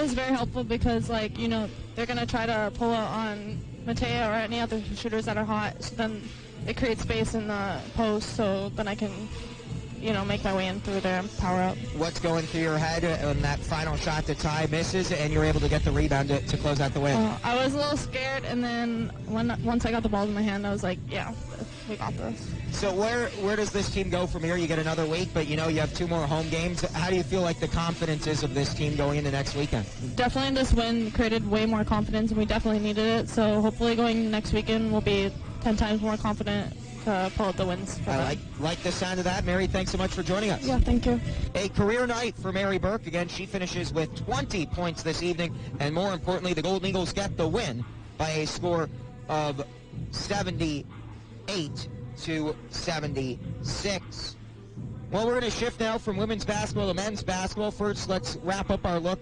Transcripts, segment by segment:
was very helpful because, like, you know, they're going to try to pull out on Mateo or any other shooters that are hot. So then it creates space in the post, so then I can, you know, make my way in through there and power up. What's going through your head when that final shot to tie misses and you're able to get the rebound to close out the win? I was a little scared, and then once I got the ball in my hand, I was like, yeah, we got this. So where does this team go from here? You get another week, but you know you have 2 more home games. How do you feel like the confidence is of this team going into next weekend? Definitely this win created way more confidence, and we definitely needed it. So hopefully going next weekend we'll be 10 times more confident to pull out the wins. I like the sound of that. Mary, thanks so much for joining us. Yeah, thank you. A career night for Mary Burke. Again, she finishes with 20 points this evening, and more importantly, the Golden Eagles get the win by a score of 78 to 76. Well, we're going to shift now from women's basketball to men's basketball. First, let's wrap up our look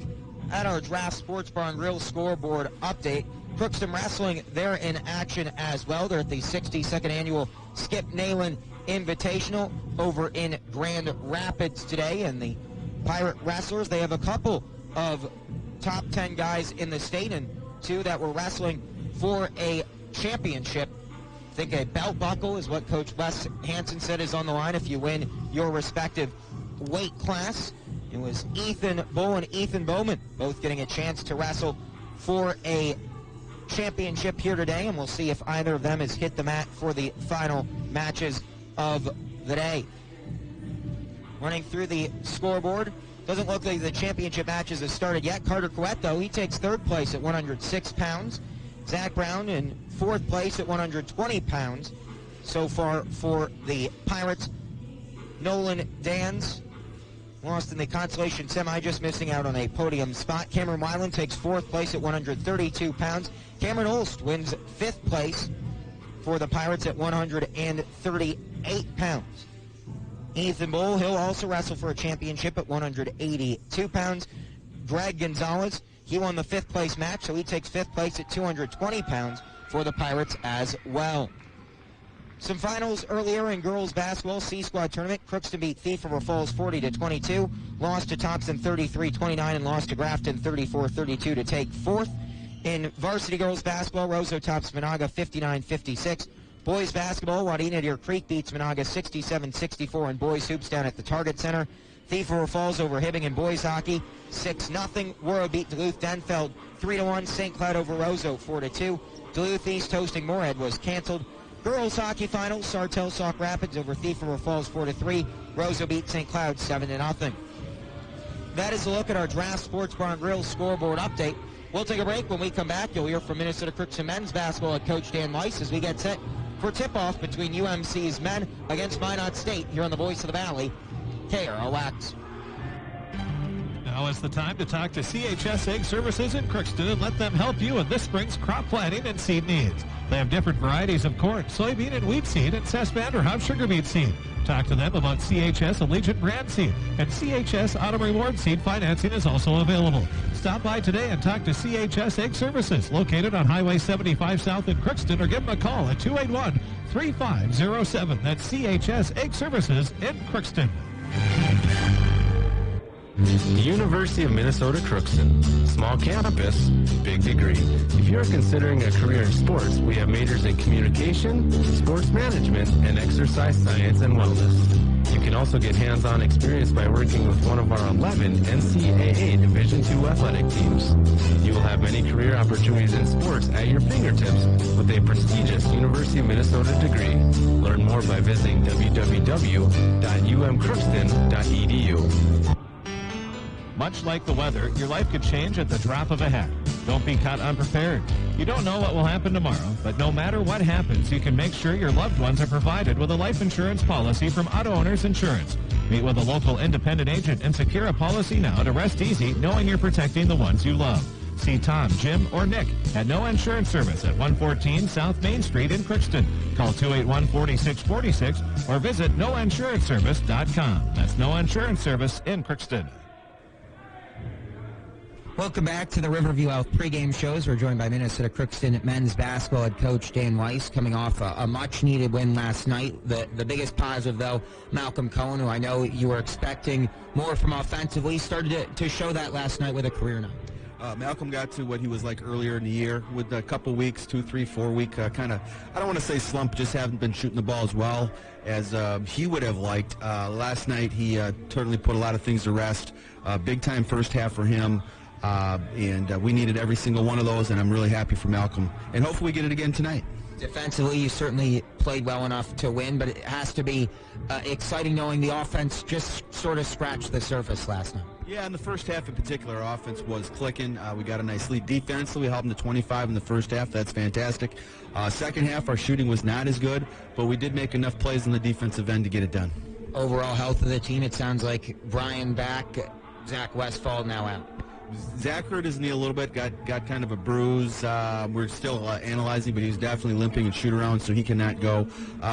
at our Draft Sports Bar and Grill scoreboard update. Crookston Wrestling, they're in action as well. They're at the 62nd annual Skip Nayland Invitational over in Grand Rapids today. And the Pirate Wrestlers, they have a couple of top 10 guys in the state and 2 that were wrestling for a championship. I think a belt buckle is what Coach Wes Hansen said is on the line if you win your respective weight class. It was Ethan Bull and Ethan Bowman both getting a chance to wrestle for a championship here today, and we'll see if either of them has hit the mat for the final matches of the day. Running through the scoreboard, doesn't look like the championship matches have started yet. Carter Couette, though, he takes 3rd place at 106 pounds. Zach Brown in 4th place at 120 pounds so far for the Pirates. Nolan Dans lost in the consolation semi, just missing out on a podium spot. Cameron Weiland takes 4th place at 132 pounds. Cameron Olst wins 5th place for the Pirates at 138 pounds. Ethan Bull, he'll also wrestle for a championship at 182 pounds. Greg Gonzalez, he won the 5th place match, so he takes 5th place at 220 pounds for the Pirates as well. Some finals earlier in girls basketball, C-Squad tournament. Crookston beat Thief River Falls 40-22, lost to Thompson 33-29, and lost to Grafton 34-32 to take 4th. In varsity girls basketball, Roseau tops Monaga 59-56. Boys basketball, Wadena Deer Creek beats Monaga 67-64 in boys hoops down at the Target Center. Thief River Falls over Hibbing in boys hockey 6-0. Warrow beat Duluth Denfeld 3-1. St. Cloud over Roseau 4-2. Duluth East hosting Moorhead was canceled. Girls hockey finals, Sartell Sauk Rapids over Thief River Falls 4-3. Roseau beat St. Cloud 7-0. That is a look at our Draft Sports Bar and Grill scoreboard update. We'll take a break. When we come back, you'll hear from Minnesota Crookston men's basketball head coach Dan Weiss as we get set for tip-off between UMC's men against Minot State here on the Voice of the Valley, KROX. Now is the time to talk to CHS Egg Services in Crookston and let them help you in this spring's crop planting and seed needs. They have different varieties of corn, soybean, and wheat seed, and Sesbanderhout sugar beet seed. Talk to them about CHS Allegiant brand seed, and CHS Auto Reward seed financing is also available. Stop by today and talk to CHS Egg Services, located on Highway 75 South in Crookston, or give them a call at 281-3507. That's CHS Egg Services in Crookston. The University of Minnesota Crookston. Small campus, big degree. If you're considering a career in sports, we have majors in communication, sports management, and exercise science and wellness. You can also get hands-on experience by working with one of our 11 NCAA Division II athletic teams. You will have many career opportunities in sports at your fingertips with a prestigious University of Minnesota degree. Learn more by visiting www.umcrookston.edu. Much like the weather, your life could change at the drop of a hat. Don't be caught unprepared. You don't know what will happen tomorrow, but no matter what happens, you can make sure your loved ones are provided with a life insurance policy from Auto Owners Insurance. Meet with a local independent agent and secure a policy now to rest easy knowing you're protecting the ones you love. See Tom, Jim, or Nick at No Insurance Service at 114 South Main Street in Crookston. Call 281-4646 or visit noinsuranceservice.com. That's No Insurance Service in Crookston. Welcome back to the Riverview Health pregame shows. We're joined by Minnesota Crookston men's basketball head coach Dan Weiss, coming off a much-needed win last night. The biggest positive, though, Malcolm Cohen, who I know you were expecting more from offensively, started to show that last night with a career night. Malcolm got to what he was like earlier in the year with a couple weeks, 2, 3, 4 week kind of, I don't want to say slump, just haven't been shooting the ball as well as he would have liked. Last night he totally put a lot of things to rest. Big time first half for him, and we needed every single one of those, and I'm really happy for Malcolm. And hopefully we get it again tonight. Defensively, you certainly played well enough to win, but it has to be exciting knowing the offense just sort of scratched the surface last night. Yeah, in the first half in particular, our offense was clicking. We got a nice lead defensively. We held them to 25 in the first half. That's fantastic. Second half, our shooting was not as good, but we did make enough plays on the defensive end to get it done. Overall health of the team, it sounds like Brian back, Zach Westfall now out. Zach hurt his knee a little bit, got kind of a bruise. We're still analyzing, but he's definitely limping and shoot around, so he cannot go.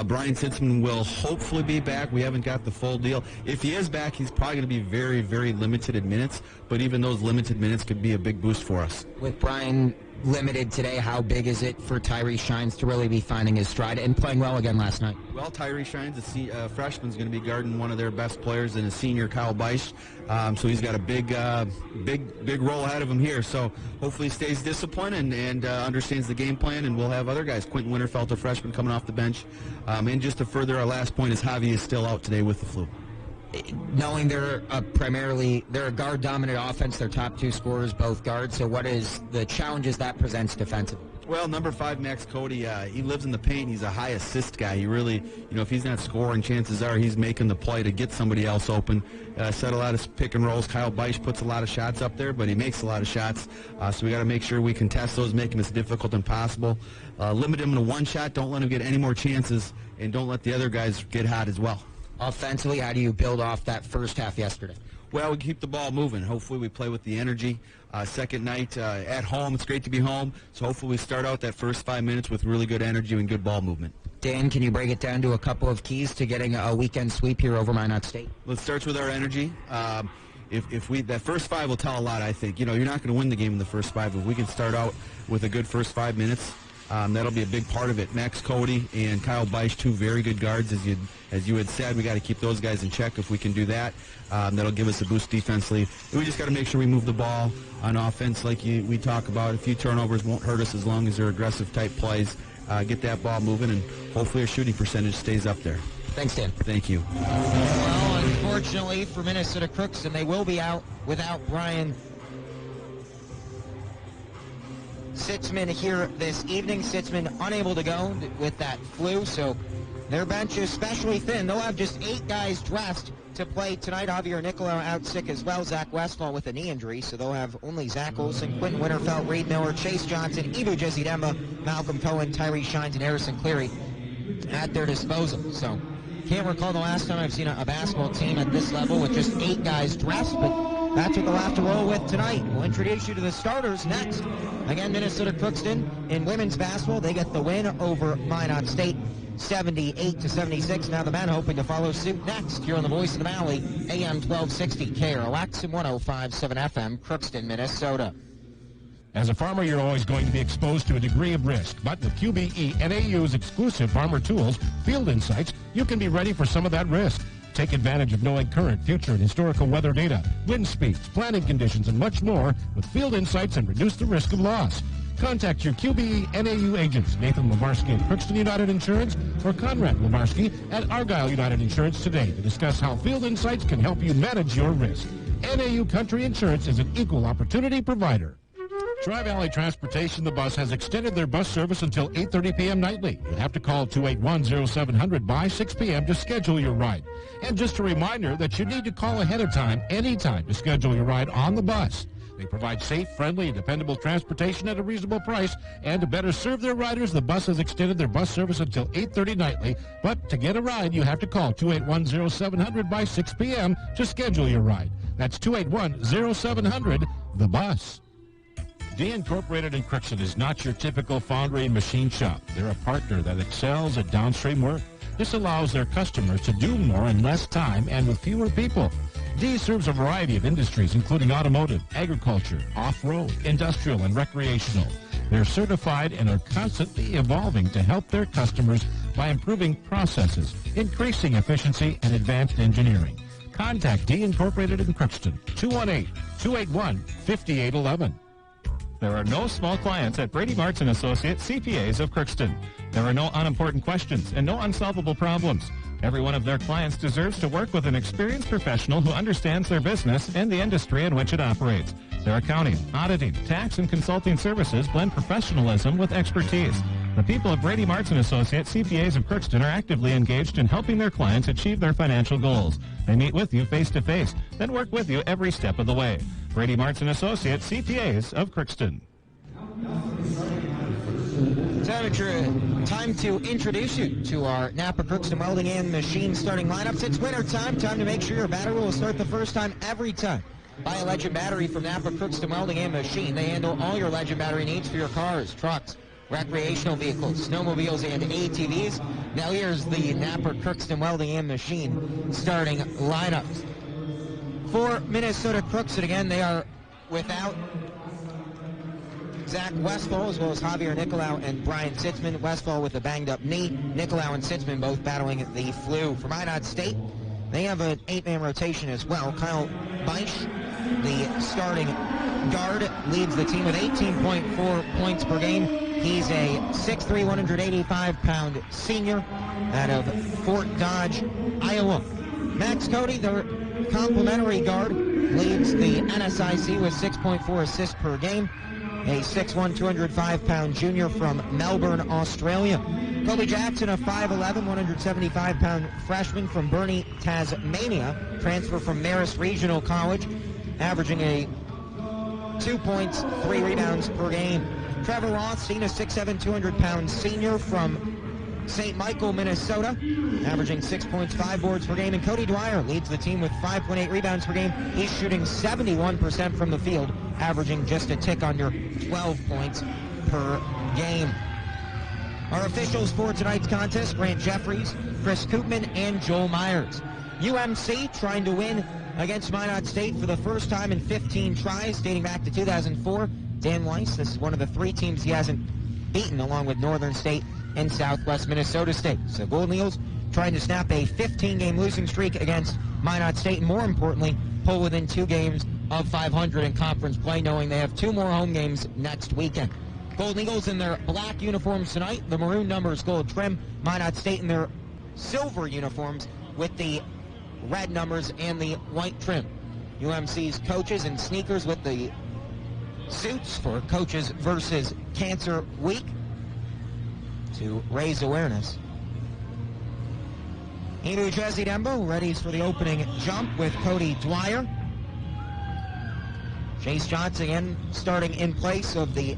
Brian Sitzman will hopefully be back. We haven't got the full deal. If he is back, he's probably going to be very, very limited in minutes, but even those limited minutes could be a big boost for us. With Brian limited today, how big is it for Tyree Shines to really be finding his stride and playing well again last night? Well, Tyree Shines, a freshman, is going to be guarding one of their best players and a senior, Kyle Beisch. So he's got a big role ahead of him here. So hopefully he stays disciplined and understands the game plan, and we'll have other guys. Quentin Winterfeld, a freshman, coming off the bench. And just to further our last point is Javi is still out today with the flu. Knowing they're a guard-dominant offense, their top two scorers, both guards, so what is the challenges that presents defensively? Well, number 5, Max Cody, he lives in the paint. He's a high assist guy. He really, if he's not scoring, chances are he's making the play to get somebody else open. Set a lot of pick and rolls. Kyle Beisch puts a lot of shots up there, but he makes a lot of shots. So we got to make sure we contest those, make them as difficult as possible. Limit him to one shot. Don't let him get any more chances, and don't let the other guys get hot as well. Offensively, how do you build off that first half yesterday? Well, we keep the ball moving. Hopefully we play with the energy. Second night at home, it's great to be home. So hopefully we start out that first 5 minutes with really good energy and good ball movement. Dan, can you break it down to a couple of keys to getting a weekend sweep here over Minot State? Let's start with our energy. If we that first 5 will tell a lot, I think. You're not going to win the game in the first 5. If we can start out with a good first 5 minutes, that'll be a big part of it. Max Cody and Kyle Beisch, 2 very good guards, as you had said. We got to keep those guys in check. If we can do that, that'll give us a boost defensively. We just got to make sure we move the ball on offense, like we talk about. A few turnovers won't hurt us as long as they're aggressive type plays. Get that ball moving, and hopefully our shooting percentage stays up there. Thanks, Dan. Thank you. Well, unfortunately for Minnesota Crookston, they will be out without Brian Sitzman here this evening. Sitzman unable to go with that flu, so their bench is especially thin. They'll have just 8 guys dressed to play tonight. Javier Nicolau out sick as well. Zach Westfall with a knee injury, so they'll have only Zach Olson, Quentin Winterfeld, Reed Miller, Chase Johnson, Ibu Jizidemba, Malcolm Cohen, Tyree Shines, and Harrison Cleary at their disposal. So can't recall the last time I've seen a basketball team at this level with just 8 guys dressed, but that's what they'll have to roll with tonight. We'll introduce you to the starters next. Again, Minnesota Crookston in women's basketball, they get the win over Minot State, 78-76. Now the men hoping to follow suit next here on the Voice of the Valley, AM 1260 KROX and 105.7 FM, Crookston, Minnesota. As a farmer, you're always going to be exposed to a degree of risk. But with QBE NAU's exclusive farmer tools, Field Insights, you can be ready for some of that risk. Take advantage of knowing current, future, and historical weather data, wind speeds, planting conditions, and much more with Field Insights and reduce the risk of loss. Contact your QBE NAU agents, Nathan Lemarski at Crookston United Insurance or Conrad Lemarski at Argyle United Insurance today to discuss how Field Insights can help you manage your risk. NAU Country Insurance is an equal opportunity provider. Tri-Valley Transportation, the bus, has extended their bus service until 8:30 p.m. nightly. You'll have to call 281-0700 by 6 p.m. to schedule your ride. And just a reminder that you need to call ahead of time, anytime, to schedule your ride on the bus. They provide safe, friendly, and dependable transportation at a reasonable price. And to better serve their riders, the bus has extended their bus service until 8:30 nightly. But to get a ride, you have to call 281-0700 by 6 p.m. to schedule your ride. That's 281-0700, the bus. D Incorporated in Crookston is not your typical foundry and machine shop. They're a partner that excels at downstream work. This allows their customers to do more in less time and with fewer people. D serves a variety of industries, including automotive, agriculture, off-road, industrial, and recreational. They're certified and are constantly evolving to help their customers by improving processes, increasing efficiency, and advanced engineering. Contact D Incorporated in Crookston, 218-281-5811. There are no small clients at Brady Martz & Associates CPAs of Crookston. There are no unimportant questions and no unsolvable problems. Every one of their clients deserves to work with an experienced professional who understands their business and the industry in which it operates. Their accounting, auditing, tax, and consulting services blend professionalism with expertise. The people of Brady Martz & Associates CPAs of Crookston are actively engaged in helping their clients achieve their financial goals. They meet with you face-to-face, then work with you every step of the way. Brady Martz & Associates CPAs of Crookston. Time to introduce you to our Napa Crookston Welding and Machine starting lineups. It's winter time to make sure your battery will start the first time every time. Buy a Legend battery from Napa Crookston Welding and Machine. They handle all your Legend battery needs for your cars, trucks, recreational vehicles, snowmobiles, and ATVs. Now here's the Napa Crookston Welding and Machine starting lineups. For Minnesota Crookston, again, they are without Zach Westfall, as well as Javier Nicolau and Brian Sitzman. Westfall with a banged-up knee. Nicolau and Sitzman both battling the flu. For Minot State, they have an 8-man rotation as well. Kyle Beisch, the starting guard, leads the team with 18.4 points per game. He's a 6'3", 185-pound senior out of Fort Dodge, Iowa. Max Cody, the complimentary guard, leads the NSIC with 6.4 assists per game. A 6'1", 205-pound junior from Melbourne, Australia. Kobe Jackson, a 5'11", 175-pound freshman from Burnie, Tasmania, transfer from Marist Regional College, averaging a 2 points, 3 rebounds per game. Trevor Rothstein, a 6'7", 200-pound senior from St. Michael, Minnesota, averaging 6 points, 5 boards per game. And Cody Dwyer leads the team with 5.8 rebounds per game. He's shooting 71% from the field, averaging just a tick under 12 points per game. Our officials for tonight's contest, Grant Jeffries, Chris Koopman, and Joel Myers. UMC trying to win against Minot State for the first time in 15 tries, dating back to 2004. Dan Weiss, this is one of the 3 teams he hasn't beaten, along with Northern State and Southwest Minnesota State. So Golden Eagles trying to snap a 15-game losing streak against Minot State, and more importantly, pull within 2 games of 500 in conference play, knowing they have 2 more home games next weekend. Golden Eagles in their black uniforms tonight, the maroon numbers gold trim. Minot State in their silver uniforms with the red numbers and the white trim. UMC's coaches in sneakers with the suits for Coaches versus Cancer Week to raise awareness. Ibu Jesse Dembo ready for the opening jump with Cody Dwyer. Chase Johnson again starting in place of the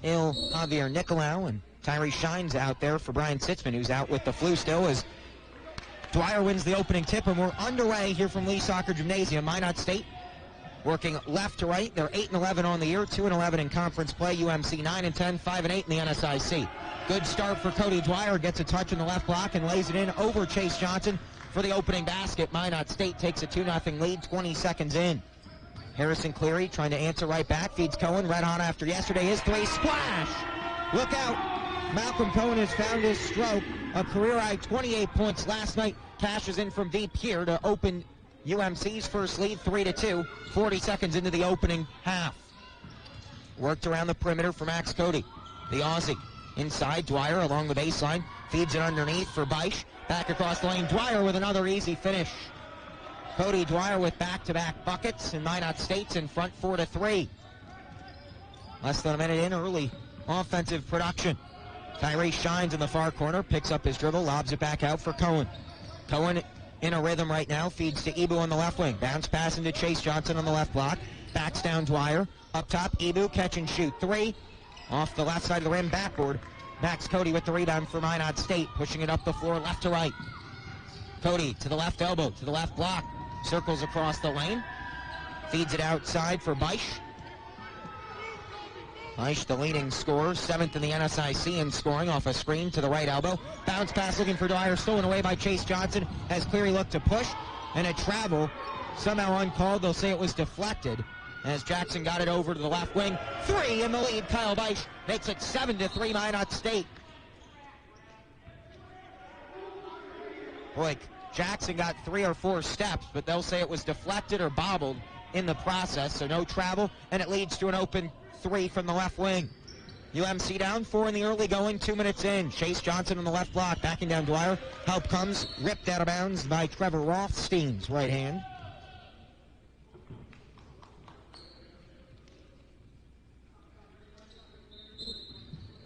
ill Javier Nicolau, and Tyree Shines out there for Brian Sitzman, who's out with the flu still, as Dwyer wins the opening tip. And we're underway here from Lee Soccer Gymnasium. Minot State working left to right. They're 8-11 on the year, 2-11 in conference play. UMC 9-10, 5-8 in the NSIC. Good start for Cody Dwyer. Gets a touch in the left block and lays it in over Chase Johnson for the opening basket. Minot State takes a 2-0 lead, 20 seconds in. Harrison Cleary trying to answer right back. Feeds Cohen, red hot after yesterday. His 3, splash! Look out! Malcolm Cohen has found his stroke. A career-high 28 points last night. Cashes in from deep here to open UMC's first lead, 3-2, 40 seconds into the opening half. Worked around the perimeter for Max Cody. The Aussie inside, Dwyer along the baseline, feeds it underneath for Beisch. Back across the lane, Dwyer with another easy finish. Cody Dwyer with back-to-back buckets, and Minot State's in front 4-3. Less than a minute in, early offensive production. Tyree Shines in the far corner, picks up his dribble, lobs it back out for Cohen. Cohen in a rhythm right now, feeds to Ibu on the left wing. Bounce pass into Chase Johnson on the left block. Backs down Dwyer. Up top, Ibu, catch and shoot 3. Off the left side of the rim, backboard. Max Cody with the rebound for Minot State, pushing it up the floor left to right. Cody to the left elbow, to the left block. Circles across the lane. Feeds it outside for Beisch. Beisch, the leading scorer, 7th in the NSIC in scoring off a screen to the right elbow. Bounce pass looking for Dwyer, stolen away by Chase Johnson as Cleary looked to push. And a travel, somehow uncalled. They'll say it was deflected as Jackson got it over to the left wing. 3 in the lead. Kyle Beisch makes it 7-3 Minot State. Boy, Jackson got 3 or 4 steps, but they'll say it was deflected or bobbled in the process, so no travel, and it leads to an open 3 from the left wing. UMC down 4 in the early going, 2 minutes in. Chase Johnson on the left block, backing down Dwyer. Help comes, ripped out of bounds by Trevor Rothstein's right hand.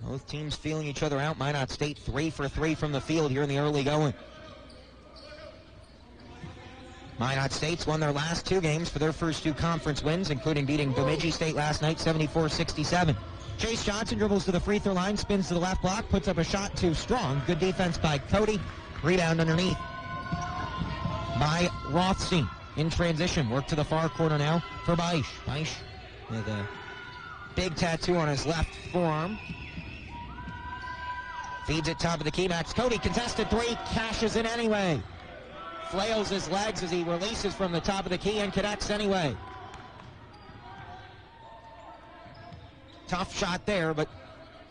Both teams feeling each other out. Minot State 3 for 3 from the field here in the early going. Minot State's won their last 2 games for their first 2 conference wins, including beating Bemidji State last night 74-67. Chase Johnson dribbles to the free throw line, spins to the left block, puts up a shot too strong. Good defense by Cody. Rebound underneath by Rothstein. In transition, work to the far corner now for Beisch. Beisch with a big tattoo on his left forearm. Feeds it top of the key. Max Cody, contested 3, cashes it anyway. Flails his legs as he releases from the top of the key and connects anyway. Tough shot there, but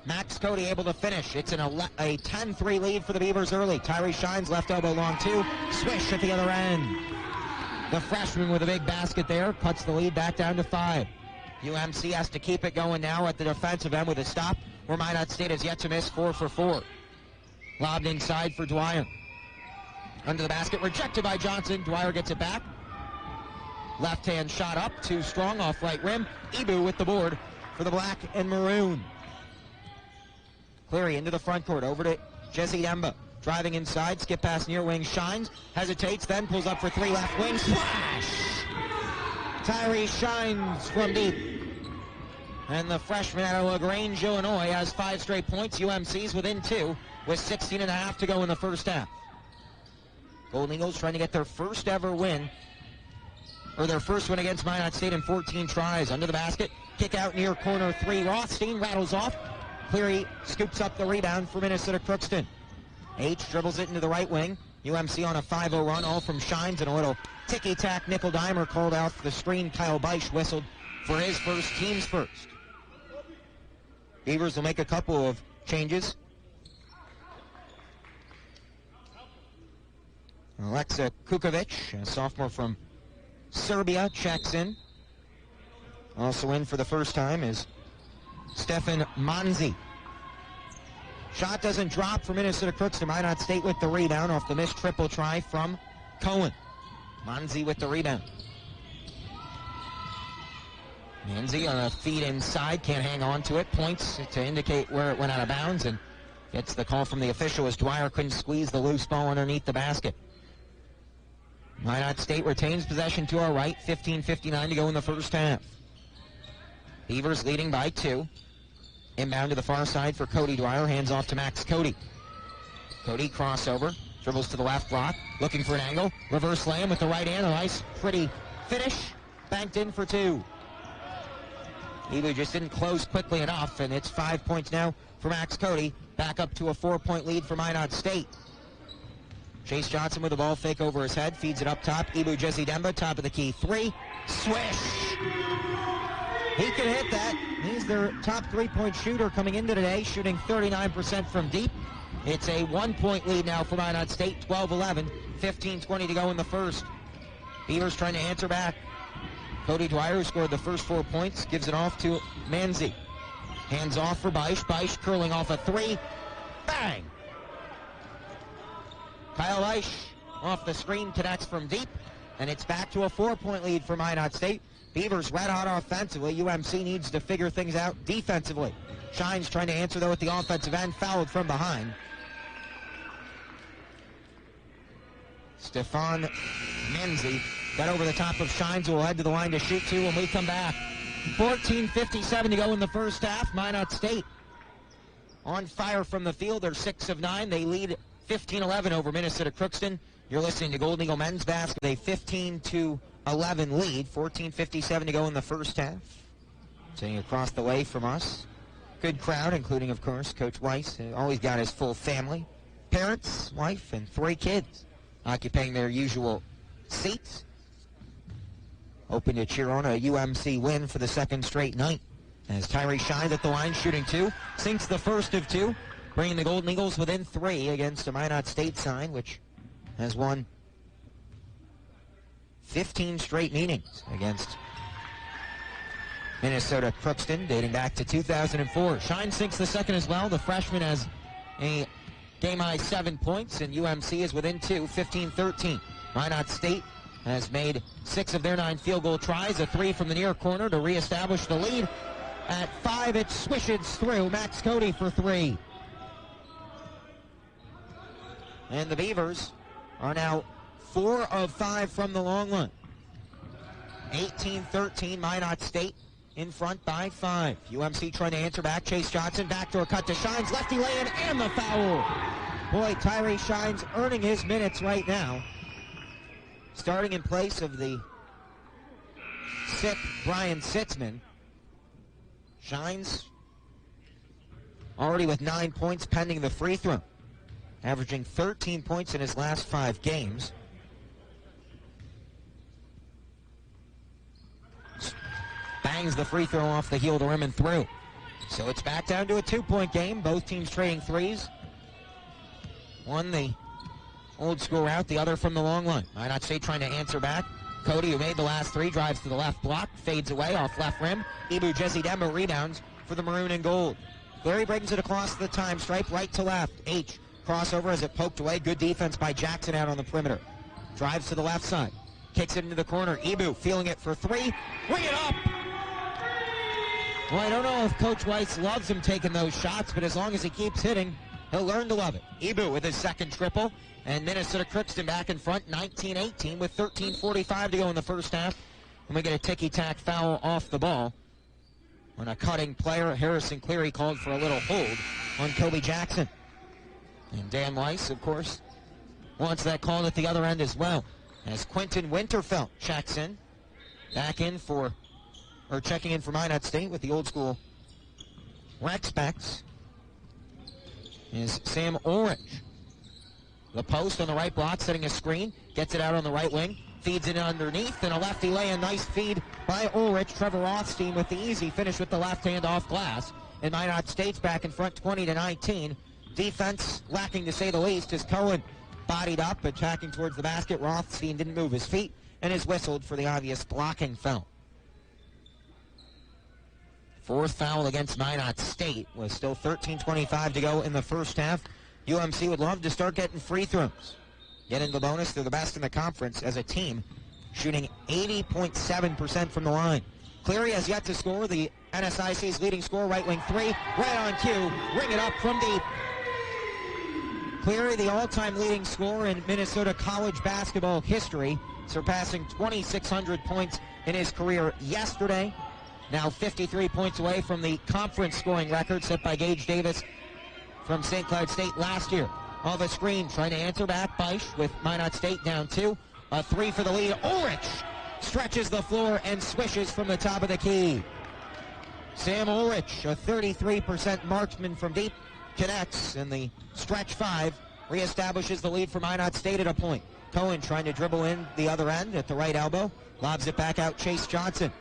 Max Cody able to finish. It's a 10-3 lead for the Beavers early. Tyree Shines left elbow long 2. Swish at the other end. The freshman with a big basket there cuts the lead back down to 5. UMC has to keep it going now at the defensive end with a stop, where Minot State has yet to miss 4 for 4. Lobbed inside for Dwyer. Under the basket, rejected by Johnson. Dwyer gets it back. Left hand shot up, too strong off right rim. Ibu with the board for the black and maroon. Cleary into the front court, over to Jesse Demba. Driving inside, skip pass near wing, Shines, hesitates, then pulls up for 3 left wing, splash! Tyree Shines from deep. And the freshman out of LaGrange, Illinois, has 5 straight points. UMC's within 2 with 16.5 to go in the first half. Golden Eagles trying to get their first ever win, or their first win against Minot State in 14 tries. Under the basket, kick out near corner 3. Rothstein rattles off. Cleary scoops up the rebound for Minnesota Crookston. H dribbles it into the right wing. UMC on a 5-0 run, all from Shines, and a little ticky-tack nickel dimer called out for the screen. Kyle Beisch whistled for his first, team's first. Beavers will make a couple of changes. Alexa Kukovic, a sophomore from Serbia, checks in. Also in for the first time is Stefan Manzi. Shot doesn't drop for Minnesota Crookston. Minot State with the rebound off the missed triple try from Cohen. Manzi with the rebound. Manzi on a feed inside, can't hang on to it. Points to indicate where it went out of bounds, and gets the call from the official as Dwyer couldn't squeeze the loose ball underneath the basket. Minot State retains possession to our right. 15:59 to go in the first half. Beavers leading by 2. Inbound to the far side for Cody Dwyer. Hands off to Max Cody. Cody crossover. Dribbles to the left block. Looking for an angle. Reverse layup with the right hand. A nice, pretty finish. Banked in for 2. Ibu just didn't close quickly enough, and it's 5 points now for Max Cody. Back up to a 4-point lead for Minot State. Chase Johnson with the ball fake over his head. Feeds it up top. Ibu Jesse Demba, top of the key. 3. Swish! He can hit that. He's their top 3-point shooter coming into today, shooting 39% from deep. It's a 1-point lead now for Minot State, 12-11, 15:20 to go in the first. Beavers trying to answer back. Cody Dwyer, who scored the first 4 points, gives it off to Manzi. Hands off for Beisch. Beisch curling off a 3. Bang! Kyle Beisch off the screen, connects from deep, and it's back to a 4-point lead for Minot State. Beavers red hot offensively. UMC needs to figure things out defensively. Shines trying to answer though at the offensive end, fouled from behind. Stefan Menzi got over the top of Shines, who will head to the line to shoot 2 when we come back. 14:57 to go in the first half. Minot State on fire from the field. They're 6 of 9. They lead 15-11 over Minnesota Crookston. You're listening to Golden Eagle men's basketball. A 15-11 lead. 14:57 to go in the first half. Sitting across the way from us. Good crowd, including, of course, Coach Weiss. Always got his full family. Parents, wife, and 3 kids occupying their usual seats. Hoping to cheer on a UMC win for the 2nd straight night. As Tyree Shines at the line, shooting 2. Sinks the first of 2. Bringing the Golden Eagles within 3 against a Minot State side, which has won 15 straight meetings against Minnesota Crookston, dating back to 2004. Shine sinks the second as well. The freshman has a game-high 7 points, and UMC is within 2, 15-13. Minot State has made 6 of their 9 field goal tries, a 3 from the near corner to reestablish the lead. At 5, it swishes through. Max Cody for 3. And the Beavers are now 4 of 5 from the long line. 18-13, Minot State in front by 5. UMC trying to answer back. Chase Johnson, backdoor cut to Shines, lefty lay-in, and the foul. Boy, Tyree Shines earning his minutes right now. Starting in place of the sick Brian Sitzman. Shines already with 9 points pending the free throw, averaging 13 points in his last 5 games. Bangs the free throw off the heel to rim and through. So it's back down to a 2-point game. Both teams trading threes. One the old school route, the other from the long line. Minot State trying to answer back. Cody, who made the last 3, drives to the left block, fades away off left rim. Ibu Jezidemba rebounds for the maroon and gold. Larry brings it across the time stripe, right to left. H, crossover as it poked away. Good defense by Jackson out on the perimeter. Drives to the left side. Kicks it into the corner. Ibu feeling it for 3. Bring it up! Well, I don't know if Coach Weiss loves him taking those shots, but as long as he keeps hitting, he'll learn to love it. Ibu with his second triple, and Minnesota Crookston back in front, 19-18 with 13:45 to go in the first half. And we get a ticky-tack foul off the ball on a cutting player. Harrison Cleary called for a little hold on Kobe Jackson. And Dan Weiss, of course, wants that called at the other end as well. As Quentin Winterfeld checks in, checking in for Minot State with the old school rec specs is Sam Ulrich. The post on the right block, setting a screen, gets it out on the right wing, feeds it underneath, and a lefty lay, a nice feed by Ulrich. Trevor Rothstein with the easy finish with the left hand off glass. And Minot State's back in front 20-19. Defense lacking to say the least as Cohen bodied up, attacking towards the basket. Rothstein didn't move his feet and is whistled for the obvious blocking foul. 4th foul against Minot State with still 13:25 to go in the first half. UMC would love to start getting free throws. Getting the bonus, they're the best in the conference as a team, shooting 80.7% from the line. Cleary has yet to score, the NSIC's leading scorer, right wing 3, right on cue, ring it up from deep. Cleary, the all-time leading scorer in Minnesota college basketball history, surpassing 2,600 points in his career yesterday. Now 53 points away from the conference scoring record set by Gage Davis from St. Cloud State last year. Off a screen, trying to answer back. Beisch with Minot State down 2. A 3 for the lead. Ulrich stretches the floor and swishes from the top of the key. Sam Ulrich, a 33% marksman from deep, connects, and the stretch 5 reestablishes the lead for Minot State at a point. Cohen trying to dribble in the other end at the right elbow. Lobs it back out, Chase Johnson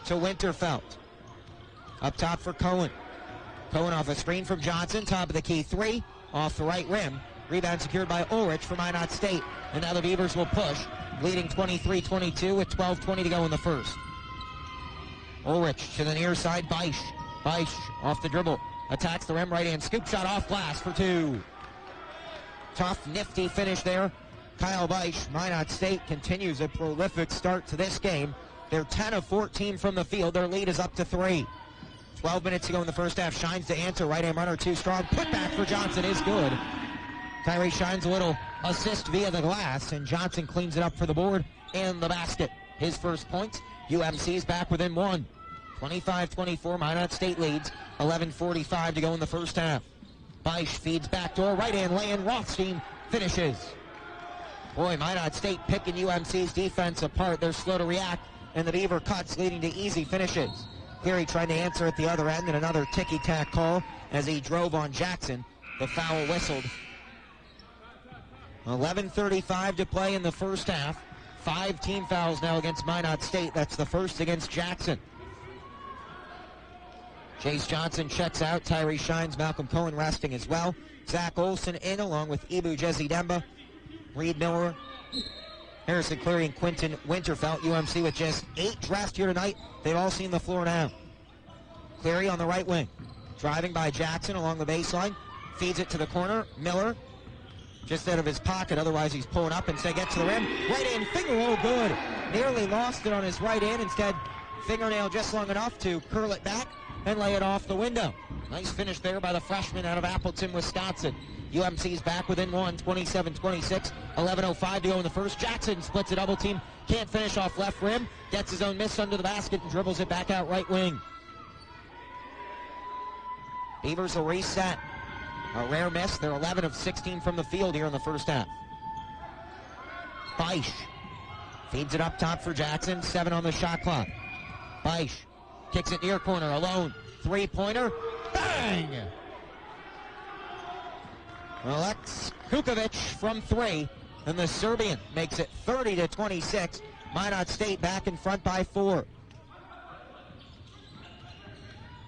to Winterfeld. Up top for Cohen. Cohen off a screen from Johnson, top of the key 3, off the right rim. Rebound secured by Ulrich for Minot State. And now the Beavers will push, leading 23-22 with 12:20 to go in the first. Ulrich to the near side, Beisch. Beisch off the dribble, attacks the rim, right hand scoop shot off glass for 2. Tough, nifty finish there. Kyle Beisch. Minot State continues a prolific start to this game. They're 10 of 14 from the field. Their lead is up to 3. 12 minutes to go in the first half. Shines to answer. Right-hand runner, too strong. Put back for Johnson is good. Tyree Shines a little assist via the glass, and Johnson cleans it up for the board and the basket. His first points. UMC's back within 1. 25-24. Minot State leads. 11:45 to go in the first half. Beisch feeds backdoor. Right-hand lay-in. Rothstein finishes. Boy, Minot State picking UMC's defense apart. They're slow to react, and the Beaver cuts leading to easy finishes. Cleary trying to answer at the other end, and another ticky-tack call as he drove on Jackson. The foul whistled. 11:35 to play in the first half. 5 team fouls now against Minot State. That's the first against Jackson. Chase Johnson checks out. Tyree Shines, Malcolm Cohen resting as well. Zach Olson in along with Ibu Jezidemba. Reed Miller Harrison Cleary and Quinton Winterfeld. UMC with just 8 dressed here tonight. They've all seen the floor now. Cleary on the right wing. Driving by Jackson along the baseline. Feeds it to the corner. Miller just out of his pocket. Otherwise, he's pulling up. Instead, gets to the rim. Right in. Finger roll good. Nearly lost it on his right hand. Instead, fingernail just long enough to curl it back and lay it off the window. Nice finish there by the freshman out of Appleton, Wisconsin. UMC's back within one, 27-26. 11:05 to go in the first. Jackson splits a double team. Can't finish off left rim. Gets his own miss under the basket and dribbles it back out right wing. Beavers will reset. A rare miss. They're 11 of 16 from the field here in the first half. Beisch feeds it up top for Jackson. 7 on the shot clock. Beisch kicks it near corner alone. 3-pointer. Bang! Alex Kukovic from 3. And the Serbian makes it 30-26. Minot State back in front by 4.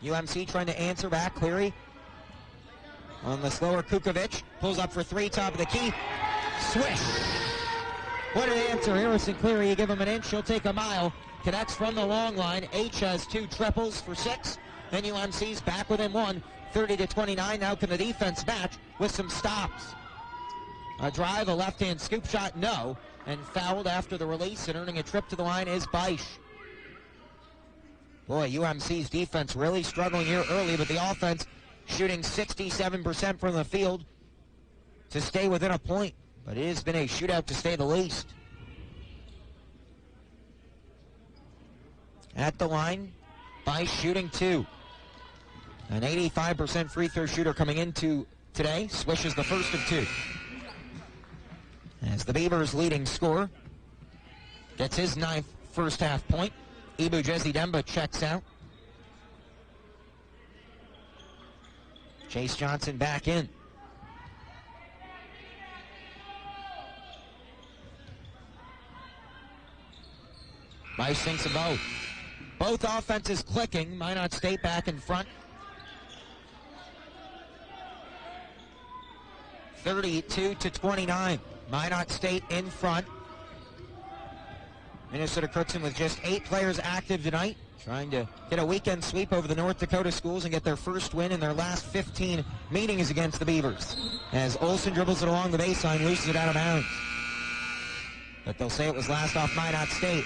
UMC trying to answer back. Cleary on the slower Kukovic. Pulls up for 3, top of the key. Swish! What an answer. Harrison Cleary, you give him an inch, he'll take a mile. Connects from the long line. H has 2 triples for 6. Then UMC's back within 1. 30-29. Now can the defense match with some stops? A drive, a left-hand scoop shot, no. And fouled after the release, and earning a trip to the line is Beisch. Boy, UMC's defense really struggling here early, but the offense shooting 67% from the field to stay within a point. But it has been a shootout to say the least. At the line, Beisch shooting 2. An 85% free throw shooter coming into today. Swishes the first of 2. As the Beavers' leading scorer gets his 9th first half point. Ibu Jesse Demba checks out. Chase Johnson back in. Beisch thinks of both. Both offenses clicking. Minot State back in front. 32-29. Minot State in front. Minnesota Crookston with just 8 players active tonight, trying to get a weekend sweep over the North Dakota schools and get their first win in their last 15 meetings against the Beavers. As Olsen dribbles it along the baseline, loses it out of bounds. But they'll say it was last off Minot State.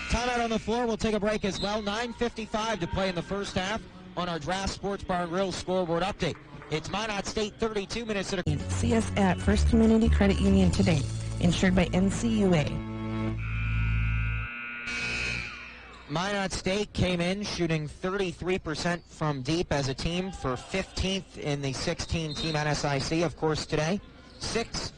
Timeout on the floor. We'll take a break as well. 9:55 to play in the first half on our Draft Sports Bar and Grill scoreboard update. It's Minot State 32 minutes. See us at First Community Credit Union today, insured by NCUA. Minot State came in shooting 33% from deep as a team for 15th in the 16-team NSIC, of course, today. 6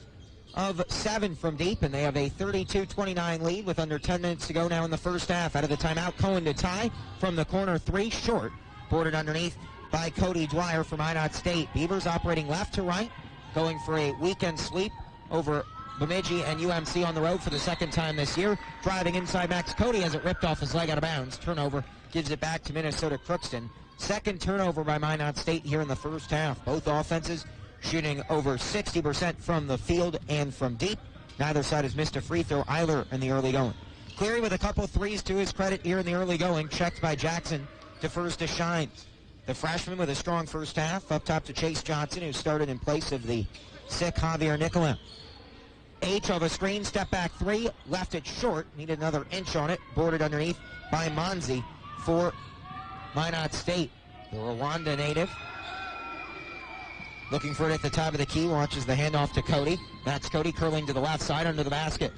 of 7 from deep, and they have a 32-29 lead with under 10 minutes to go now in the first half. Out of the timeout, Cohen to tie from the corner 3, short, boarded underneath by Cody Dwyer for Minot State. Beavers operating left to right, going for a weekend sweep over Bemidji and UMC on the road for the second time this year. Driving inside Max Cody has it ripped off his leg out of bounds. Turnover gives it back to Minnesota Crookston. Second turnover by Minot State here in the first half. Both offenses shooting over 60% from the field and from deep. Neither side has missed a free throw either in the early going. Cleary with a couple threes to his credit here in the early going. Checked by Jackson. Defers to Shines. The freshman with a strong first half. Up top to Chase Johnson, who started in place of the sick Javier Nicolau. H of a screen, step back 3, left it short, needed another inch on it, boarded underneath by Monzi for Minot State. The Rwanda native looking for it at the top of the key, watches the handoff to Cody. That's Cody curling to the left side under the basket.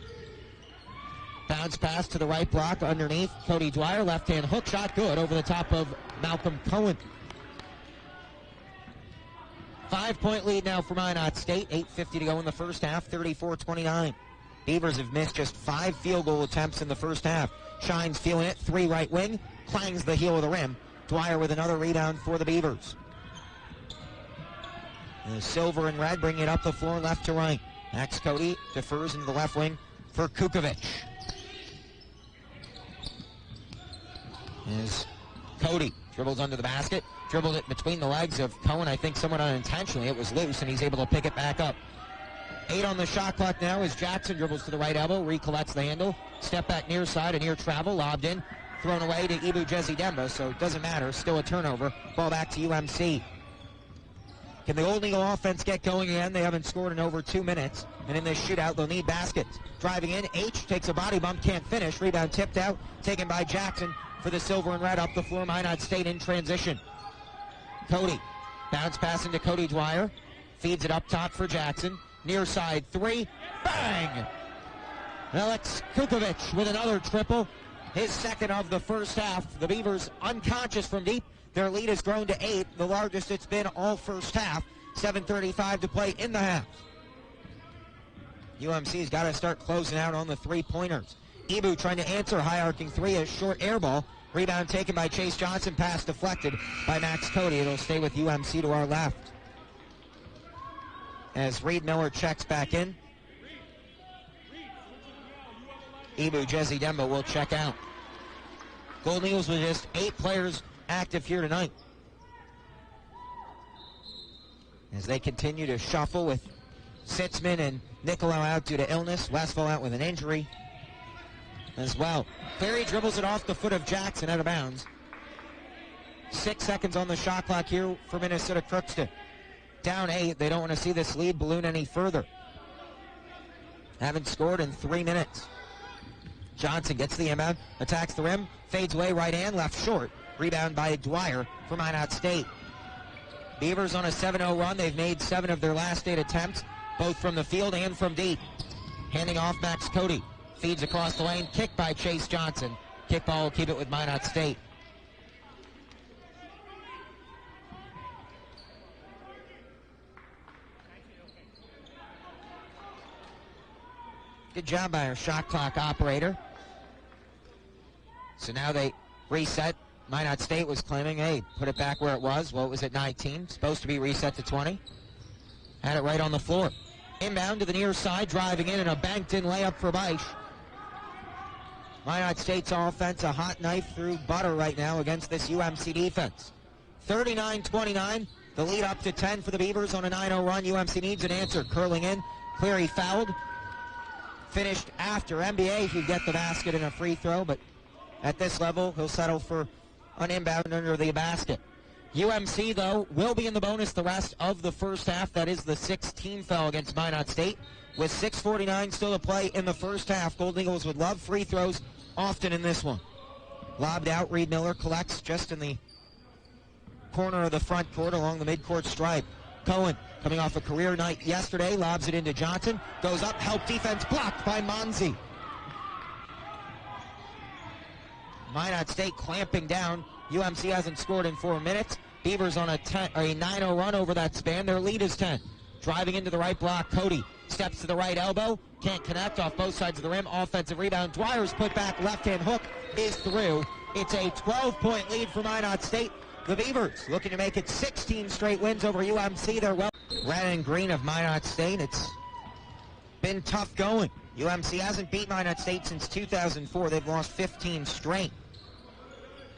Bounce pass to the right block underneath. Cody Dwyer, left-hand hook shot, good over the top of Malcolm Cohen. 5-point lead now for Minot State. 8:50 to go in the first half, 34-29. Beavers have missed just 5 field goal attempts in the first half. Shines feeling it, 3 right wing, clangs the heel of the rim. Dwyer with another rebound for the Beavers. And the silver and red bringing it up the floor left to right. Max Cody defers into the left wing for Kukovic. As Cody dribbles under the basket, dribbled it between the legs of Cohen, I think somewhat unintentionally. It was loose, and he's able to pick it back up. 8 on the shot clock now as Jackson dribbles to the right elbow, recollects the handle, step back near side, a near travel, lobbed in, thrown away to Ibu Jezidemba, so it doesn't matter, still a turnover. Ball back to UMC. Can the Golden Eagle offense get going again? They haven't scored in over 2 minutes, and in this shootout they'll need baskets. Driving in, H takes a body bump, can't finish, rebound tipped out, taken by Jackson for the silver and red. Up the floor, Minot State in transition. Cody, bounce pass into Cody Dwyer, feeds it up top for Jackson. Near side 3, bang! Alex Kukovic with another triple, his second of the first half. The Beavers unconscious from deep. Their lead has grown to 8, the largest it's been all first half. 7:35 to play in the half. UMC's got to start closing out on the three-pointers. Ibu trying to answer, high arcing 3, a short air ball. Rebound taken by Chase Johnson, pass deflected by Max Cody. It'll stay with UMC to our left. As Reed Miller checks back in, Ibu Jezidemba will check out. Golden Eagles with just 8 players active here tonight, as they continue to shuffle with Sitzman and Nicolau out due to illness. Westphal out with an injury as well. Cleary dribbles it off the foot of Jackson out of bounds. 6 seconds on the shot clock here for Minnesota Crookston. Down 8, they don't want to see this lead balloon any further. Haven't scored in 3 minutes. Johnson gets the inbound, attacks the rim, fades away, right hand, left short. Rebound by Dwyer for Minot State. Beavers on a 7-0 run. They've made 7 of their last 8 attempts, both from the field and from deep. Handing off Max Cody. Feeds across the lane, kicked by Chase Johnson. Kickball will keep it with Minot State. Good job by our shot clock operator. So now they reset. Minot State was claiming, hey, put it back where it was. Well, it was at 19. Supposed to be reset to 20. Had it right on the floor. Inbound to the near side, driving in, and a banked-in layup for Beisch. Minot State's offense, a hot knife through butter right now against this UMC defense. 39-29, the lead up to 10 for the Beavers on a 9-0 run. UMC needs an answer. Curling in, Cleary fouled. Finished after NBA, he'd get the basket and a free throw, but at this level, he'll settle for an inbound under the basket. UMC, though, will be in the bonus the rest of the first half. That is the 16th foul against Minot State. With 6:49 still to play in the first half, Golden Eagles would love free throws often in this one. Lobbed out, Reed Miller collects just in the corner of the front court along the midcourt stripe. Cohen, coming off a career night yesterday, lobs it into Johnson. Goes up, help defense, blocked by Monzi. Minot State clamping down. UMC hasn't scored in 4 minutes. Beavers on a 9-0 run over that span. Their lead is 10. Driving into the right block, Cody steps to the right elbow. Can't connect off both sides of the rim. Offensive rebound. Dwyer's put back left-hand hook is through. It's a 12-point lead for Minot State. The Beavers looking to make it 16 straight wins over UMC. They're well. Red and green of Minot State. It's been tough going. UMC hasn't beat Minot State since 2004. They've lost 15 straight.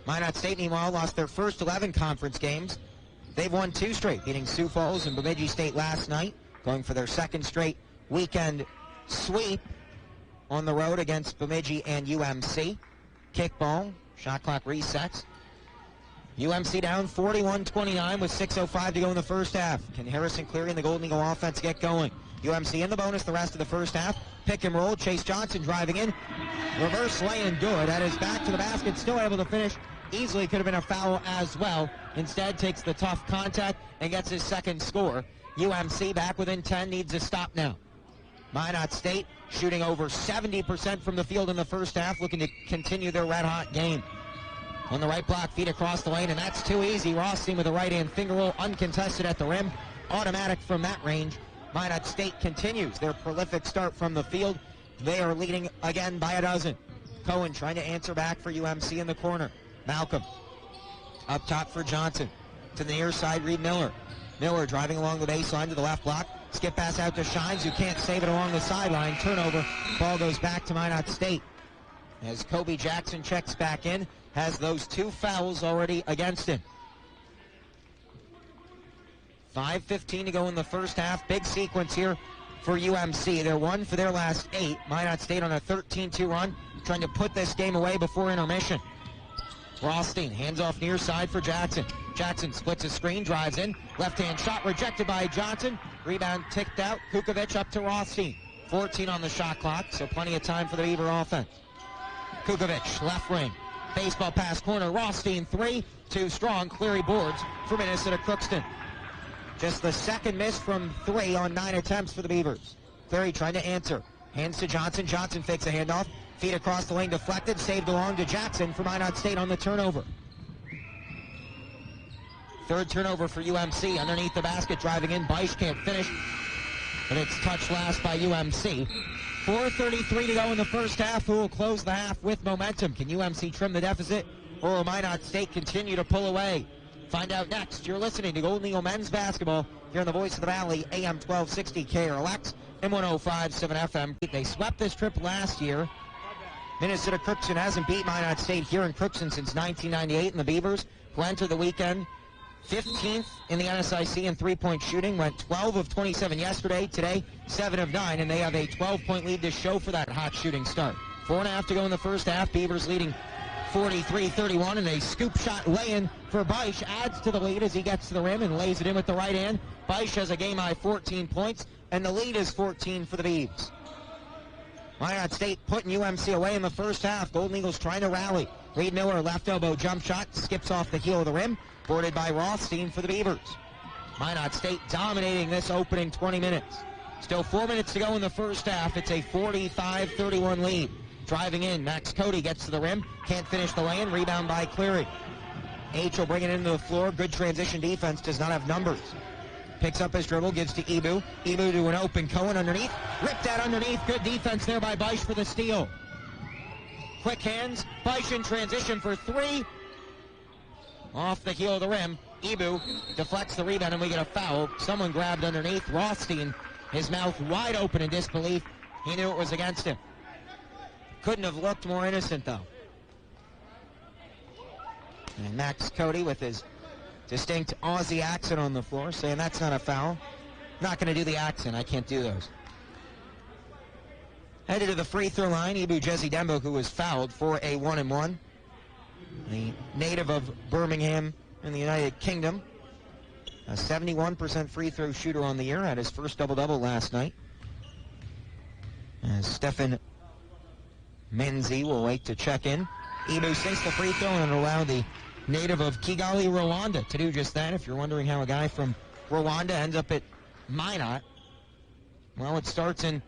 Minot State, meanwhile, lost their first 11 conference games. They've won 2 straight, beating Sioux Falls and Bemidji State last night, going for their 2nd straight weekend sweep on the road against Bemidji and UMC. Kickball, shot clock resets. UMC down 41-29 with 6:05 to go in the first half. Can Harrison Cleary and the Golden Eagle offense get going? UMC in the bonus the rest of the first half. Pick and roll, Chase Johnson driving in. Reverse lay-in good. At his back to the basket, still able to finish. Easily could have been a foul as well. Instead takes the tough contact and gets his 2nd score. UMC back within 10, needs a stop now. Minot State shooting over 70% from the field in the first half, looking to continue their red-hot game. On the right block, feed across the lane, and that's too easy. Rothstein with a right-hand finger roll, uncontested at the rim. Automatic from that range. Minot State continues their prolific start from the field. They are leading again by a dozen. Cohen trying to answer back for UMC in the corner. Malcolm up top for Johnson. To the near side, Reed Miller. Miller driving along the baseline to the left block. Skip pass out to Shines, who can't save it along the sideline. Turnover. Ball goes back to Minot State. As Kobe Jackson checks back in, has those 2 fouls already against him. 5:15 to go in the first half. Big sequence here for UMC. They're 1 for their last 8. Minot State on a 13-2 run, trying to put this game away before intermission. Rothstein hands off near side for Jackson. Jackson splits a screen, drives in. Left-hand shot rejected by Johnson. Rebound ticked out. Kukovic up to Rothstein. 14 on the shot clock, so plenty of time for the Beaver offense. Kukovic, left wing. Baseball pass corner. Rothstein, 3. Too strong. Cleary boards for Minnesota Crookston. Just the second miss from 3 on 9 attempts for the Beavers. Cleary trying to answer. Hands to Johnson. Johnson fakes a handoff. Feet across the lane deflected. Saved along to Jackson for Minot State on the turnover. Third turnover for UMC. Underneath the basket, driving in. Beisch can't finish. But it's touched last by UMC. 4:33 to go in the first half. Who will close the half with momentum? Can UMC trim the deficit, or will Minot State continue to pull away? Find out next. You're listening to Golden Eagle Men's Basketball here on the Voice of the Valley, AM 1260 KRLX and 105.7 FM. They swept this trip last year. Minnesota Crookston hasn't beat Minot State here in Crookston since 1998, and the Beavers, who entered the weekend 15th in the NSIC in three-point shooting, went 12 of 27 yesterday. Today, 7 of 9, and they have a 12-point lead to show for that hot shooting start. 4.5 to go in the first half. Beavers leading 43-31, and a scoop shot lay-in for Beisch adds to the lead as he gets to the rim and lays it in with the right hand. Beisch has a game-high 14 points, and the lead is 14 for the Beavs. Minot State putting UMC away in the first half. Golden Eagles trying to rally. Reed Miller, left elbow jump shot, skips off the heel of the rim, boarded by Rothstein for the Beavers. Minot State dominating this opening 20 minutes. Still 4 minutes to go in the first half. It's a 45-31 lead. Driving in, Max Cody gets to the rim, can't finish the lane, rebound by Cleary. H will bring it into the floor. Good transition defense, does not have numbers. Picks up his dribble, gives to Ibu. Ibu to an open Cohen underneath. Ripped out underneath. Good defense there by Beisch for the steal. Quick hands. Beisch in transition for 3. Off the heel of the rim. Ibu deflects the rebound and we get a foul. Someone grabbed underneath. Rothstein, his mouth wide open in disbelief. He knew it was against him. Couldn't have looked more innocent though. And Max Cody with his distinct Aussie accent on the floor, saying that's not a foul. Not going to do the accent. I can't do those. Headed to the free throw line, Ibu Jezidembo, who was fouled for a 1-and-1. The native of Birmingham in the United Kingdom. A 71% free throw shooter on the year. Had his first double-double last night. As Stefan Menzi will wait to check in. Ibu sinks the free throw and allow the native of Kigali, Rwanda to do just that. If you're wondering how a guy from Rwanda ends up at Minot, well, it starts in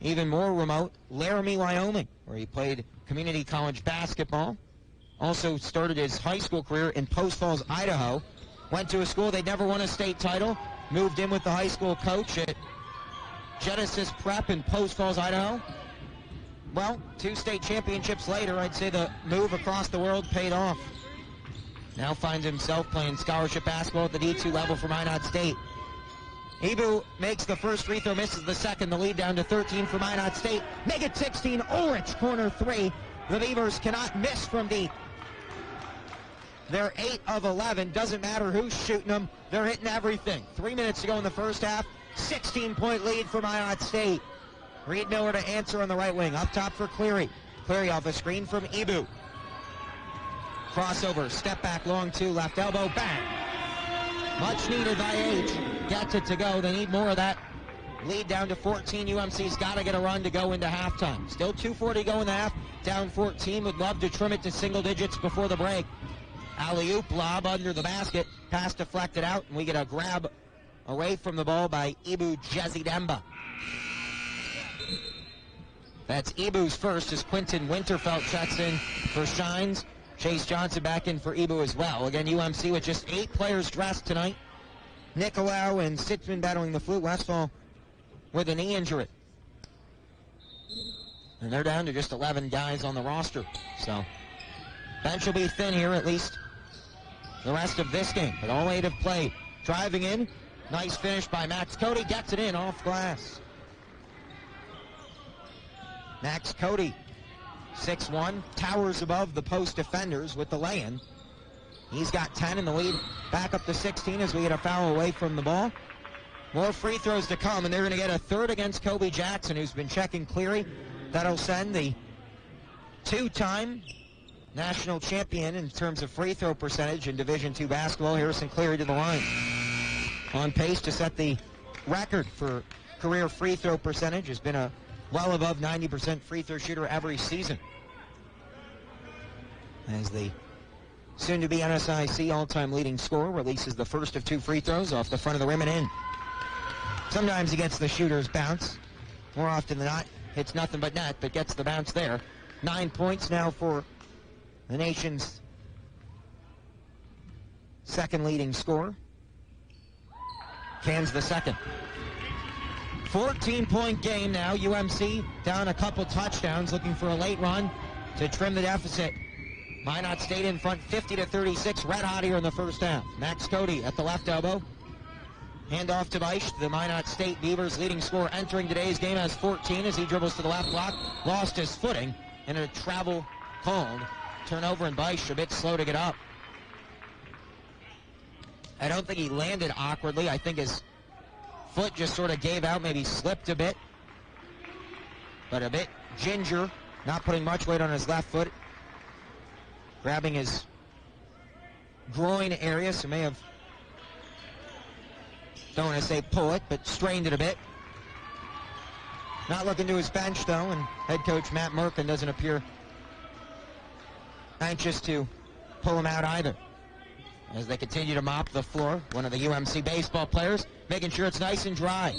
even more remote Laramie, Wyoming, where he played community college basketball. Also started his high school career in Post Falls, Idaho. Went to a school they'd never won a state title. Moved in with the high school coach at Genesis Prep in Post Falls, Idaho. Well, 2 state championships later, I'd say the move across the world paid off. Now finds himself playing scholarship basketball at the D2 level for Minot State. Ibu makes the first free throw, misses the second. The lead down to 13 for Minot State. Make it 16. Ulrich, corner 3. The Beavers cannot miss from deep. They're 8 of 11. Doesn't matter who's shooting them. They're hitting everything. 3 minutes to go in the first half. 16-point lead for Minot State. Reed Miller to answer on the right wing. Up top for Cleary. Cleary off a screen from Ibu. Crossover, step back, long 2, left elbow, bang. Much needed by H. Gets it to go. They need more of that. Lead down to 14. UMC's got to get a run to go into halftime. Still 2:40 to go in the half. Down 14. Would love to trim it to single digits before the break. Alley-oop lob under the basket. Pass deflected out, and we get a grab away from the ball by Ibu Jezidemba. That's Ibu's first as Quinton Winterfeld checks in for Shines. Chase Johnson back in for Ibu as well. Again, UMC with just 8 players dressed tonight. Nicolau and Sitzman battling the flu. Westfall with a knee injury. And they're down to just 11 guys on the roster. So, bench will be thin here at least the rest of this game. But all 8 have played. Driving in. Nice finish by Max Cody. Gets it in off glass. Max Cody, 6'1", towers above the post defenders with the lay-in. He's got 10 in the lead, back up to 16 as we get a foul away from the ball. More free throws to come, and they're going to get a third against Kobe Jackson, who's been checking Cleary. That'll send the two-time national champion in terms of free throw percentage in Division II basketball, Harrison Cleary, to the line. On pace to set the record for career free throw percentage. Has been a well above 90% free throw shooter every season. As the soon-to-be NSIC all-time leading scorer releases the first of two free throws off the front of the rim and in. Sometimes he gets the shooter's bounce. More often than not, hits nothing but net, but gets the bounce there. 9 points now for the nation's second leading scorer. Cans the second. 14-point game now. UMC down a couple touchdowns, looking for a late run to trim the deficit. Minot State in front 50-36, red hot here in the first half. Max Cody at the left elbow. Hand off to Beisch, the Minot State Beavers leading scorer entering today's game has 14 as he dribbles to the left block. Lost his footing and a travel called. Turnover, and Beisch a bit slow to get up. I don't think he landed awkwardly. I think his foot just sort of gave out, maybe slipped a bit. But a bit ginger, not putting much weight on his left foot. Grabbing his groin area, so may have, don't want to say pull it, but strained it a bit. Not looking to his bench, though, and head coach Matt Merkin doesn't appear anxious to pull him out either. As they continue to mop the floor, one of the UMC baseball players making sure it's nice and dry.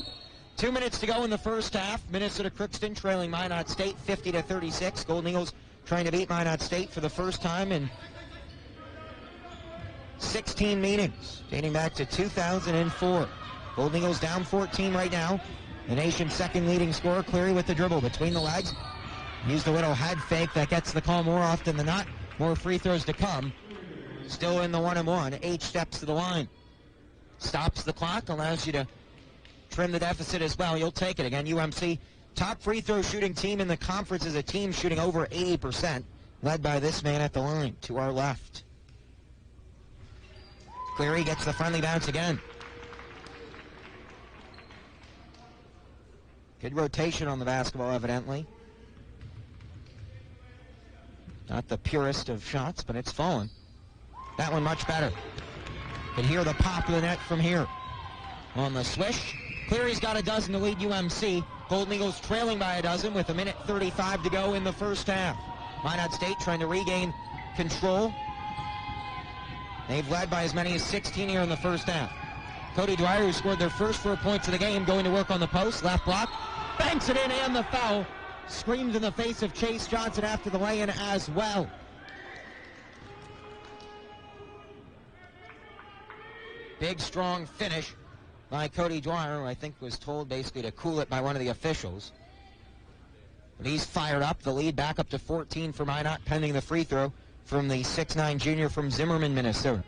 2 minutes to go in the first half. Minnesota Crookston trailing Minot State 50-36. Golden Eagles trying to beat Minot State for the first time in 16 meetings, dating back to 2004. Golden Eagles down 14 right now. The nation's second leading scorer, Cleary with the dribble between the legs. Used a little head fake that gets the call more often than not. More free throws to come. Still in the 1-and-1. 8 steps to the line. Stops the clock, allows you to trim the deficit as well. You'll take it. Again, UMC, top free throw shooting team in the conference, as a team shooting over 80%, led by this man at the line to our left. Cleary gets the friendly bounce again. Good rotation on the basketball, evidently. Not the purest of shots, but it's fallen. That one much better. Can hear the pop of the net from here. On the swish, Cleary's got a dozen to lead UMC. Golden Eagles trailing by a dozen with 1:35 to go in the first half. Minot State trying to regain control. They've led by as many as 16 here in the first half. Cody Dwyer, who scored their first 4 points of the game, going to work on the post. Left block, banks it in, and the foul. Screams in the face of Chase Johnson after the lay-in as well. Big, strong finish by Cody Dwyer, who I think was told basically to cool it by one of the officials. But he's fired up. The lead back up to 14 for Minot, pending the free throw from the 6'9 junior from Zimmerman, Minnesota.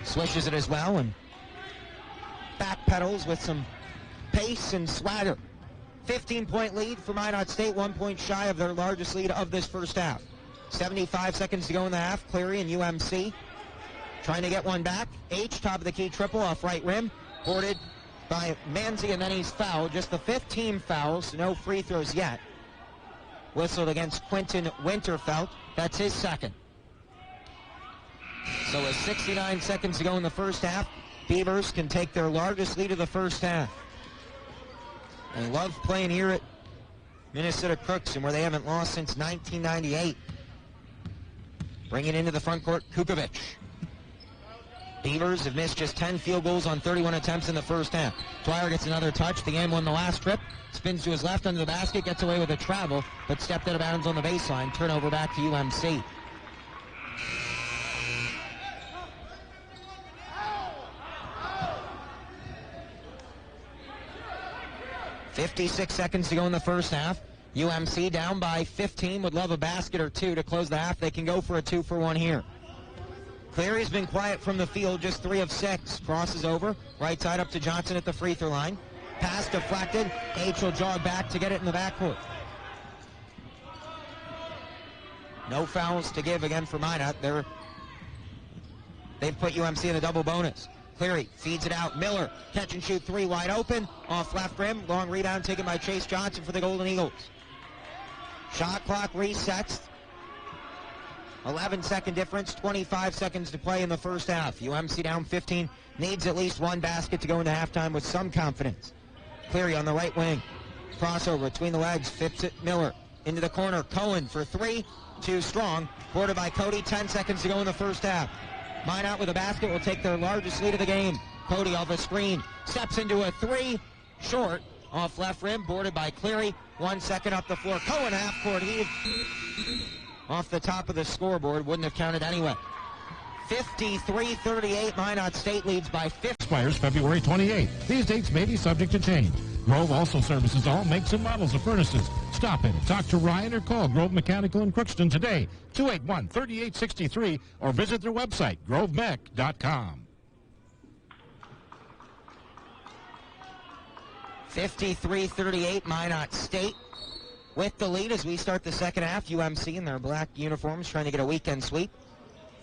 Swishes it as well and backpedals with some pace and swagger. 15-point lead for Minot State, 1 point shy of their largest lead of this first half. 75 seconds to go in the half. Cleary and UMC trying to get one back. H, top of the key triple off right rim. Boarded by Manzi, and then he's fouled. Just the 5th team foul, so no free throws yet. Whistled against Quentin Winterfeld. That's his second. So with 69 seconds to go in the first half, Beavers can take their largest lead of the first half. They love playing here at Minnesota Crookston, where they haven't lost since 1998. Bringing into the front court, Kukovic. Beavers have missed just 10 field goals on 31 attempts in the first half. Dwyer gets another touch. The game won the last trip. Spins to his left under the basket, gets away with a travel, but stepped out of bounds on the baseline. Turnover back to UMC. .56 seconds to go in the first half. UMC down by 15. Would love a basket or two to close the half. They can go for a 2-for-1 here. Cleary's been quiet from the field, just 3 of 6. Crosses over, right side up to Johnson at the free throw line. Pass deflected. H will jog back to get it in the backcourt. No fouls to give again for Minot. They've put UMC in a double bonus. Cleary feeds it out. Miller, catch and shoot three, wide open. Off left rim. Long rebound taken by Chase Johnson for the Golden Eagles. Shot clock resets. 11-second difference, 25 seconds to play in the first half. UMC down 15, needs at least one basket to go into halftime with some confidence. Cleary on the right wing. Crossover between the legs, flips it. Miller into the corner. Cohen for three, too strong. Boarded by Cody, 10 seconds to go in the first half. Minot with a basket will take their largest lead of the game. Cody off a screen, steps into a three, short, off left rim, boarded by Cleary. 1 second up the floor. Cohen half-court heave. Off the top of the scoreboard, wouldn't have counted anyway. 53-38, Minot State leads by 50. Expires February 28th. These dates may be subject to change. Grove also services all makes and models of furnaces. Stop in, talk to Ryan, or call Grove Mechanical in Crookston today, 281-3863, or visit their website, grovemech.com. 53-38, Minot State with the lead as we start the second half. UMC in their black uniforms trying to get a weekend sweep.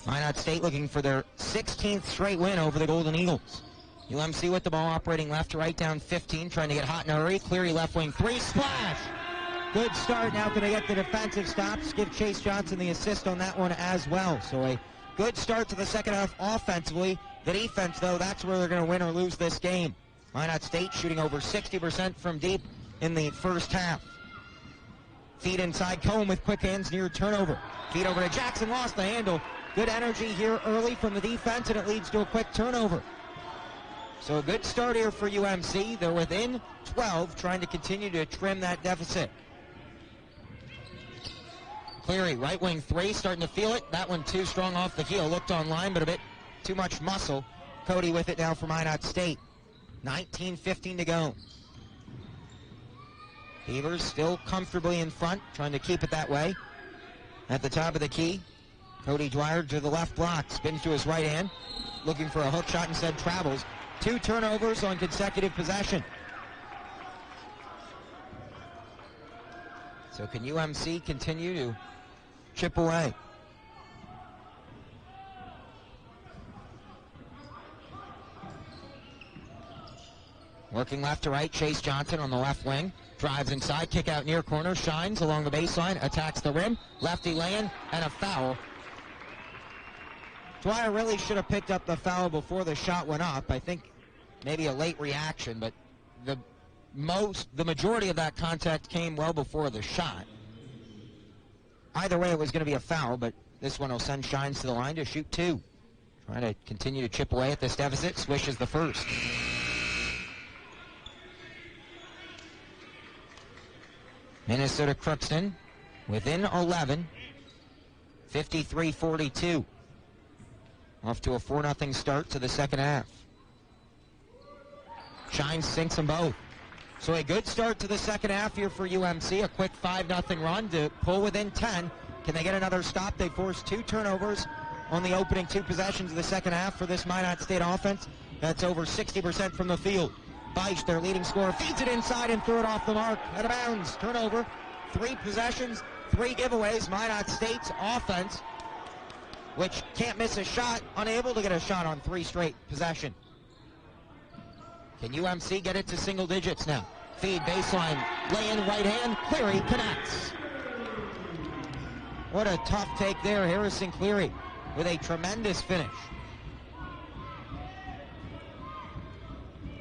Minot State looking for their 16th straight win over the Golden Eagles. UMC with the ball operating left to right, down 15, trying to get hot in a hurry. Cleary left wing three, splash! Good start. Now can they get the defensive stops? Give Chase Johnson the assist on that one as well. So a good start to the second half offensively. The defense, though, that's where they're going to win or lose this game. Minot State shooting over 60% from deep in the first half. Feed inside, Cohen with quick hands near turnover. Feed over to Jackson, lost the handle. Good energy here early from the defense, and it leads to a quick turnover. So a good start here for UMC. They're within 12, trying to continue to trim that deficit. Cleary, right wing three, starting to feel it. That one too strong off the heel. Looked online, but a bit too much muscle. Cody with it now for Minot State. 19:15 to go. Beavers still comfortably in front, trying to keep it that way. At the top of the key, Cody Dwyer to the left block, spins to his right hand, looking for a hook shot, instead travels. 2 turnovers on consecutive possession. So can UMC continue to chip away? Working left to right, Chase Johnson on the left wing. Drives inside, kick out near corner, shines along the baseline, attacks the rim. Lefty lay-in, and a foul. Dwyer really should have picked up the foul before the shot went up. I think maybe a late reaction, but the majority of that contact came well before the shot. Either way, it was going to be a foul, but this one will send Shines to the line to shoot 2. Trying to continue to chip away at this deficit. Swish is the first. Minnesota Crookston within 11, 53-42. Off to a 4-0 start to the second half. Shines sinks them both. So a good start to the second half here for UMC. A quick 5-0 run to pull within 10. Can they get another stop? They forced 2 turnovers on the opening 2 possessions of the second half for this Minot State offense. That's over 60% from the field. Beisch, their leading scorer, feeds it inside and threw it off the mark. Out of bounds. Turnover. 3 possessions, 3 giveaways. Minot State's offense, which can't miss a shot, unable to get a shot on 3 straight possession. Can UMC get it to single digits now? Feed, baseline, lay in, right hand. Cleary connects. What a tough take there. Harrison Cleary with a tremendous finish.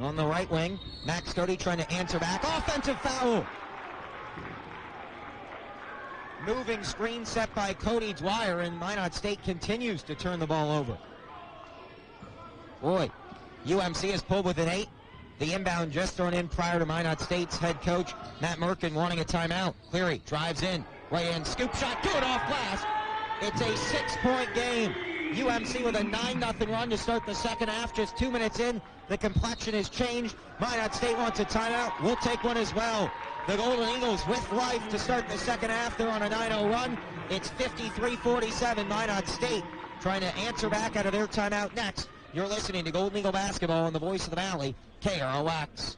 On the right wing, Max Cody trying to answer back. Offensive foul. Moving screen set by Cody Dwyer, and Minot State continues to turn the ball over. Boy, UMC has pulled within 8. The inbound just thrown in prior to Minot State's head coach, Matt Merkin, wanting a timeout. Cleary drives in, right hand, scoop shot, good off glass. It's a 6-point game. UMC with a 9-0 run to start the second half. Just 2 minutes in, the complexion has changed. Minot State wants a timeout. We'll take one as well. The Golden Eagles with life to start the second half. They're on a 9-0 run. It's 53-47. Minot State trying to answer back out of their timeout next. You're listening to Golden Eagle Basketball on the Voice of the Valley, KROX.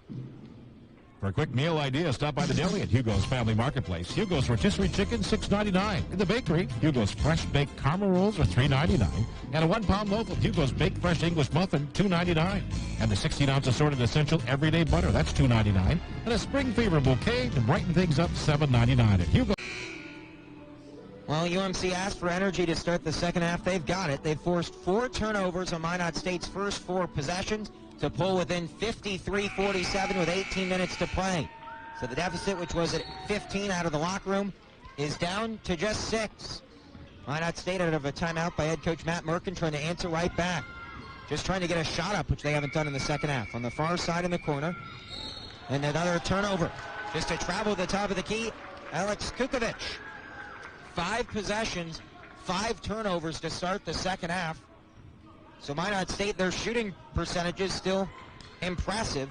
For a quick meal idea, stop by the deli at Hugo's Family Marketplace. Hugo's rotisserie chicken, $6.99. In the bakery, Hugo's fresh baked caramel rolls are $3.99. And a 1-pound loaf of Hugo's baked fresh English muffin, $2.99. And the 16-ounce assorted essential everyday butter, that's $2.99. And a spring fever bouquet to brighten things up, $7.99 at Hugo. Well, UMC asked for energy to start the second half. They've got it. They've forced 4 turnovers on Minot State's first 4 possessions to pull within 53-47 with 18 minutes to play. So the deficit, which was at 15 out of the locker room, is down to just 6. Minot State out of a timeout by head coach Matt Merkin, trying to answer right back. Just trying to get a shot up, which they haven't done in the second half. On the far side in the corner. And another turnover. Just to travel to the top of the key, Alex Kukovic. 5 possessions, 5 turnovers to start the second half. So Minot State, their shooting percentage is still impressive.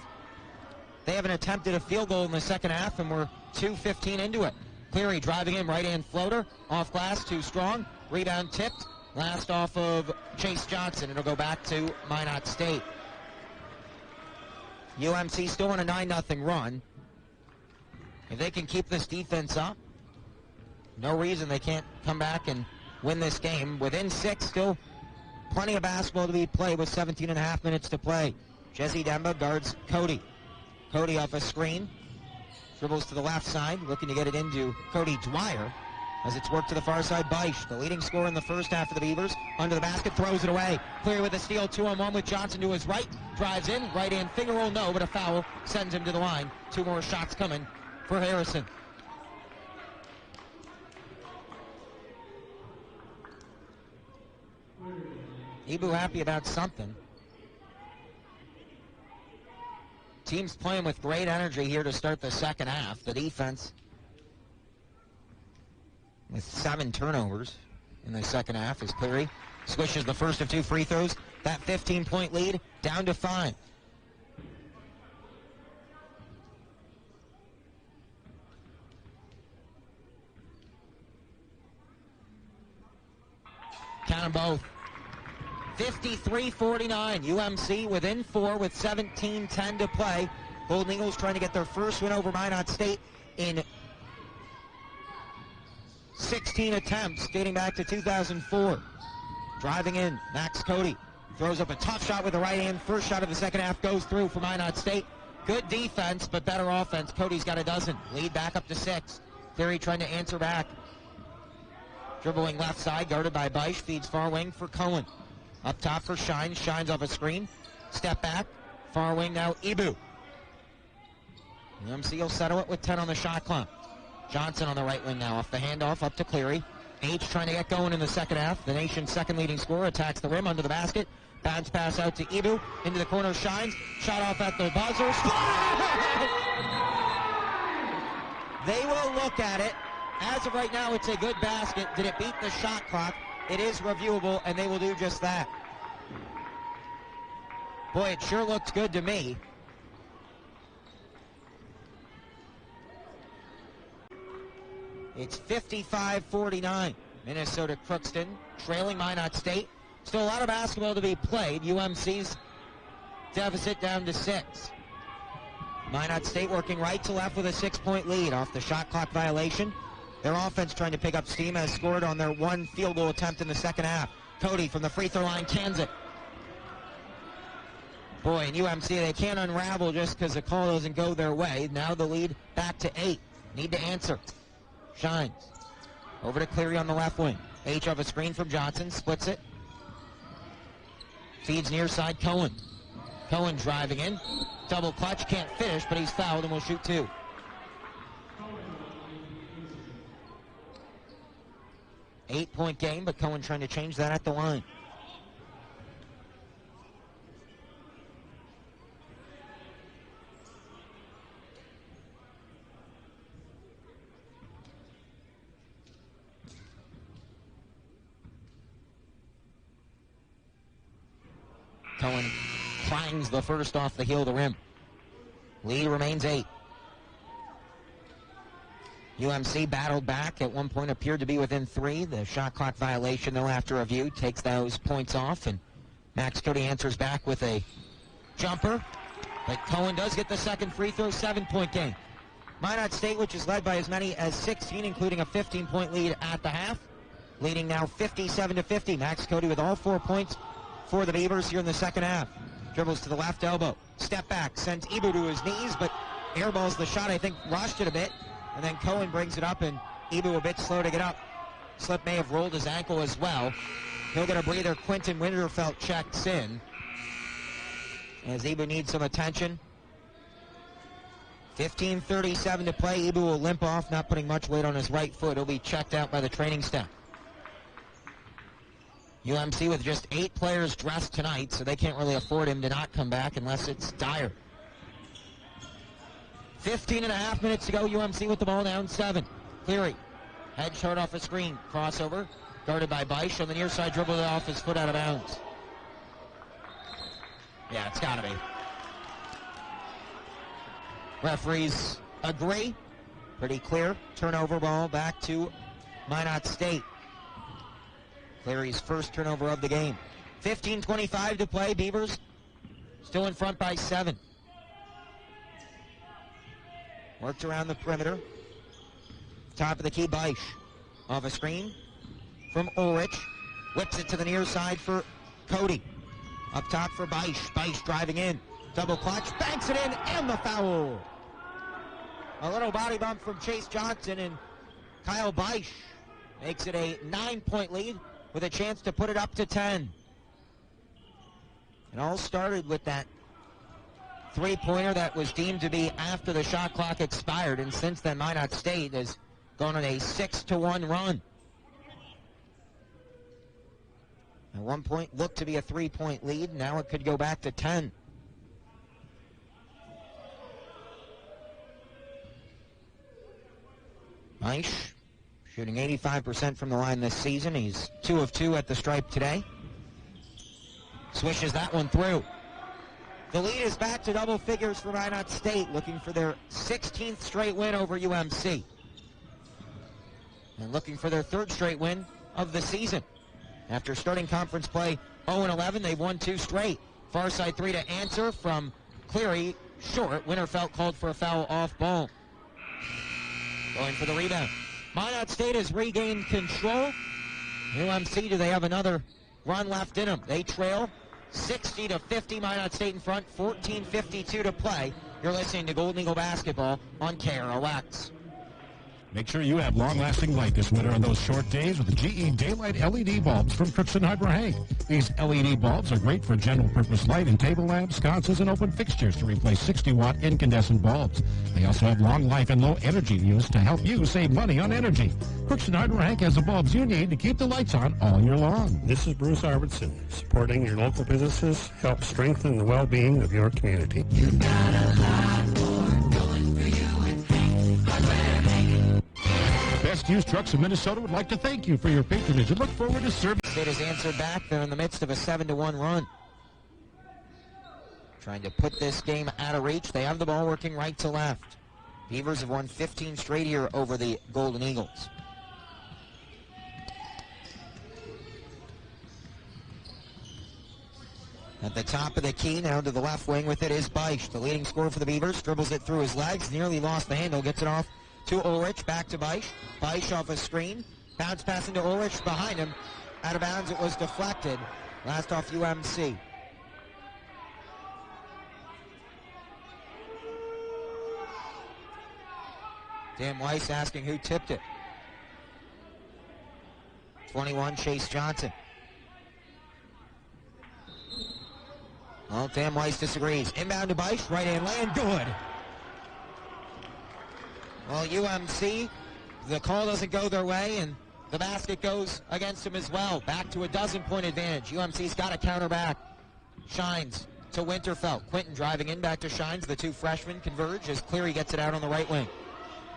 They haven't attempted a field goal in the second half, and we're 2:15 into it. Cleary driving in, right-hand floater, off glass, too strong. Rebound tipped, last off of Chase Johnson. It'll go back to Minot State. UMC still on a 9-0 run. If they can keep this defense up, no reason they can't come back and win this game. Within 6, still plenty of basketball to be played with 17.5 minutes to play. Jesse Demba guards Cody. Cody off a screen. Dribbles to the left side, looking to get it into Cody Dwyer. As it's worked to the far side, Beisch, the leading scorer in the first half of the Beavers. Under the basket, throws it away. Clear with a steal, 2-on-1 with Johnson to his right. Drives in, right-hand finger roll, no, but a foul sends him to the line. 2 more shots coming for Harrison. Ibu happy about something. Team's playing with great energy here to start the second half. The defense with 7 turnovers in the second half as Cleary swishes the first of 2 free throws. That 15-point lead down to 5. Count them both. 53-49. UMC within 4 with 17:10 to play. Golden Eagles trying to get their first win over Minot State in 16 attempts dating back to 2004. Driving in, Max Cody throws up a tough shot with the right hand. First shot of the second half goes through for Minot State. Good defense, but better offense. Cody's got a dozen. Lead back up to 6. Cleary trying to answer back. Dribbling left side, guarded by Beisch. Feeds far wing for Cohen. Up top for Shines. Shines off a screen. Step back. Far wing now, Ibu. UMC will settle it with 10 on the shot clock. Johnson on the right wing now. Off the handoff, up to Cleary. H trying to get going in the second half. The nation's second leading scorer attacks the rim under the basket. Bounce pass out to Ibu. Into the corner, Shines. Shot off at the buzzer. They will look at it. As of right now, it's a good basket. Did it beat the shot clock? It is reviewable, and they will do just that. Boy, it sure looked good to me. It's 55-49. Minnesota Crookston trailing Minot State. Still a lot of basketball to be played. UMC's deficit down to 6. Minot State working right to left with a 6-point lead off the shot clock violation. Their offense trying to pick up steam has scored on their 1 field goal attempt in the second half. Cody from the free throw line cans it. Boy, in UMC, they can't unravel just because the call doesn't go their way. Now the lead back to 8. Need to answer. Shines. Over to Cleary on the left wing. H off a screen from Johnson. Splits it. Feeds near side Cohen. Cohen driving in. Double clutch. Can't finish, but he's fouled and will shoot 2. Eight-point game, but Cohen trying to change that at the line. Cohen clangs the first off the heel of the rim. Lead remains 8. UMC battled back, at one point appeared to be within 3. The shot clock violation, though, after review, takes those points off, and Max Cody answers back with a jumper. But Cohen does get the second free throw, 7-point game. Minot State, which is led by as many as 16, including a 15-point lead at the half, leading now 57-50. Max Cody with all 4 points for the Beavers here in the second half. Dribbles to the left elbow, step back, sends Ibu to his knees, but airballs the shot. I think rushed it a bit, and then Cohen brings it up, and Ibu a bit slow to get up. Slip may have rolled his ankle as well. He'll get a breather. Quentin Winterfeld checks in as Ibu needs some attention. 15:37 to play. Ibu will limp off, not putting much weight on his right foot. He'll be checked out by the training staff. UMC with just 8 players dressed tonight, so they can't really afford him to not come back unless it's dire. 15.5 minutes to go. UMC with the ball down 7. Cleary, head short off a screen. Crossover, guarded by Beisch on the near side, dribbled it off his foot out of bounds. Yeah, it's got to be. Referees agree. Pretty clear. Turnover ball back to Minot State. Cleary's first turnover of the game. 15:25 to play. Beavers still in front by 7. Worked around the perimeter. Top of the key, Beisch. Off a screen from Ulrich. Whips it to the near side for Cody. Up top for Beisch. Beisch driving in. Double clutch. Banks it in, and the foul. A little body bump from Chase Johnson, and Kyle Beisch makes it a 9-point lead with a chance to put it up to 10. It all started with that three-pointer that was deemed to be after the shot clock expired, and since then Minot State has gone on a 6-1 run. At one point looked to be a 3-point lead. Now it could go back to 10. Beisch shooting 85% from the line this season. He's 2 of 2 at the stripe today. Swishes that one through. The lead is back to double figures for Minot State, looking for their 16th straight win over UMC. And looking for their 3rd straight win of the season. After starting conference play 0-11, they've won 2 straight. Far side 3 to answer from Cleary, short. Winterfeld called for a foul off ball. Going for the rebound. Minot State has regained control. UMC, do they have another run left in them? They trail 60-50. Minot State in front, 14:52 to play. You're listening to Golden Eagle Basketball on KROX. Make sure you have long-lasting light this winter on those short days with the GE Daylight LED bulbs from Crookston Harbor Hank. These LED bulbs are great for general-purpose light and table lamps, sconces, and open fixtures to replace 60-watt incandescent bulbs. They also have long life and low energy use to help you save money on energy. Crookston Harbor Hank has the bulbs you need to keep the lights on all year long. This is Bruce Arvidsson. Supporting your local businesses helps strengthen the well-being of your community. You've got a lot more going for you and Hank. Best Used Trucks of Minnesota would like to thank you for your patronage and look forward to serving. State has answered back. They're in the midst of a 7-1 run. Trying to put this game out of reach. They have the ball working right to left. Beavers have won 15 straight here over the Golden Eagles. At the top of the key, now to the left wing with it is Beisch, the leading scorer for the Beavers. Dribbles it through his legs, nearly lost the handle, gets it off to Ulrich, back to Beisch. Beisch off a screen, bounce pass into Ulrich, behind him. Out of bounds, it was deflected. Last off UMC. Dan Weiss asking who tipped it. 21, Chase Johnson. Well, Dan Weiss disagrees. Inbound to Beisch, right hand land, good. Well, UMC, the call doesn't go their way, and the basket goes against them as well. Back to a 12-point advantage. UMC's got to counter back. Shines to Winterfeld. Quinton driving in, back to Shines. The 2 freshmen converge as Cleary gets it out on the right wing.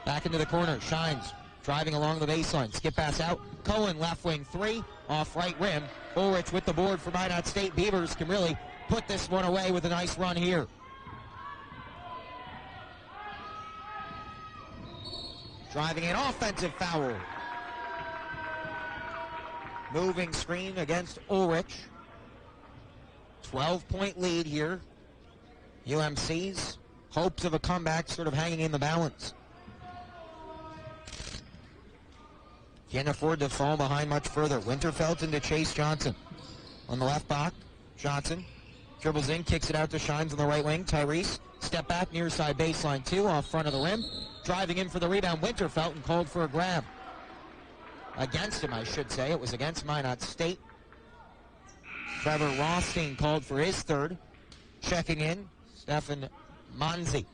Back into the corner. Shines driving along the baseline. Skip pass out. Cohen left wing 3 off right rim. Ulrich with the board for Minot State. Beavers can really put this one away with a nice run here. Driving an offensive foul. Moving screen against Ulrich. 12-point lead here UMC's hopes of a comeback sort of hanging in the balance. Can't afford to fall behind much further. Winterfeld into Chase Johnson. On the left block, Johnson dribbles in, kicks it out to Shines on the right wing. Tyrese, step back, near side baseline 2, off front of the rim. Driving in for the rebound, Winterfeld, and called for a grab. Against him, I should say. It was against Minot State. Trevor Rothstein called for his third. Checking in, Stefan Manzi.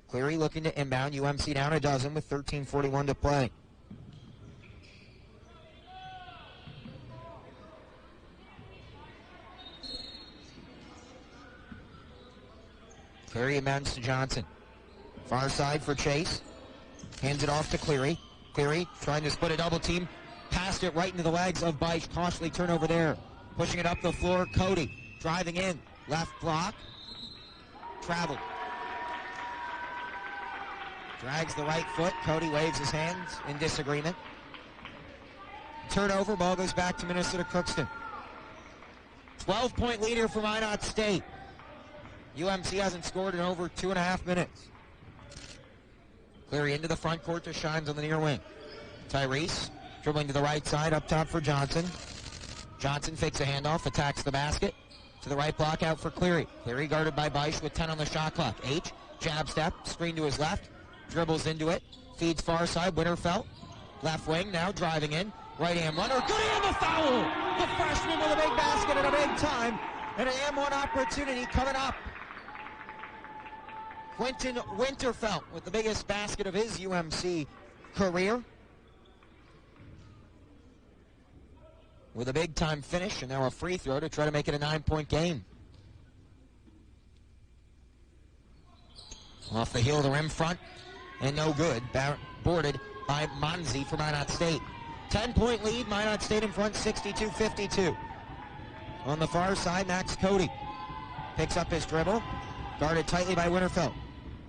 Cleary looking to inbound. UMC down a dozen with 13:41 to play. Cleary inbounds to Johnson. Far side for Chase. Hands it off to Cleary. Cleary trying to split a double team. Passed it right into the legs of Beisch. Costly turnover there. Pushing it up the floor, Cody. Driving in. Left block. Traveled. Drags the right foot. Cody waves his hands in disagreement. Turnover. Ball goes back to Minnesota Crookston. 12-point lead here for Minot State. UMC hasn't scored in over 2.5 minutes. Cleary into the front court to Shines on the near wing. Tyrese dribbling to the right side, up top for Johnson. Johnson fakes a handoff, attacks the basket. To the right block, out for Cleary. Cleary guarded by Beisch with 10 on the shot clock. H, jab step, screen to his left. Dribbles into it, feeds far side, Winterfeld. Left wing now driving in. Right hand runner, good and the foul! The freshman with a big basket at a big time. And an M1 opportunity coming up. Quentin Winterfeld with the biggest basket of his UMC career. With a big-time finish and now a free throw to try to make it a 9-point game. Off the heel of the rim front and no good. Boarded by Manzi for Minot State. 10-point lead, Minot State in front, 62-52. On the far side, Max Cody picks up his dribble. Guarded tightly by Winterfeld.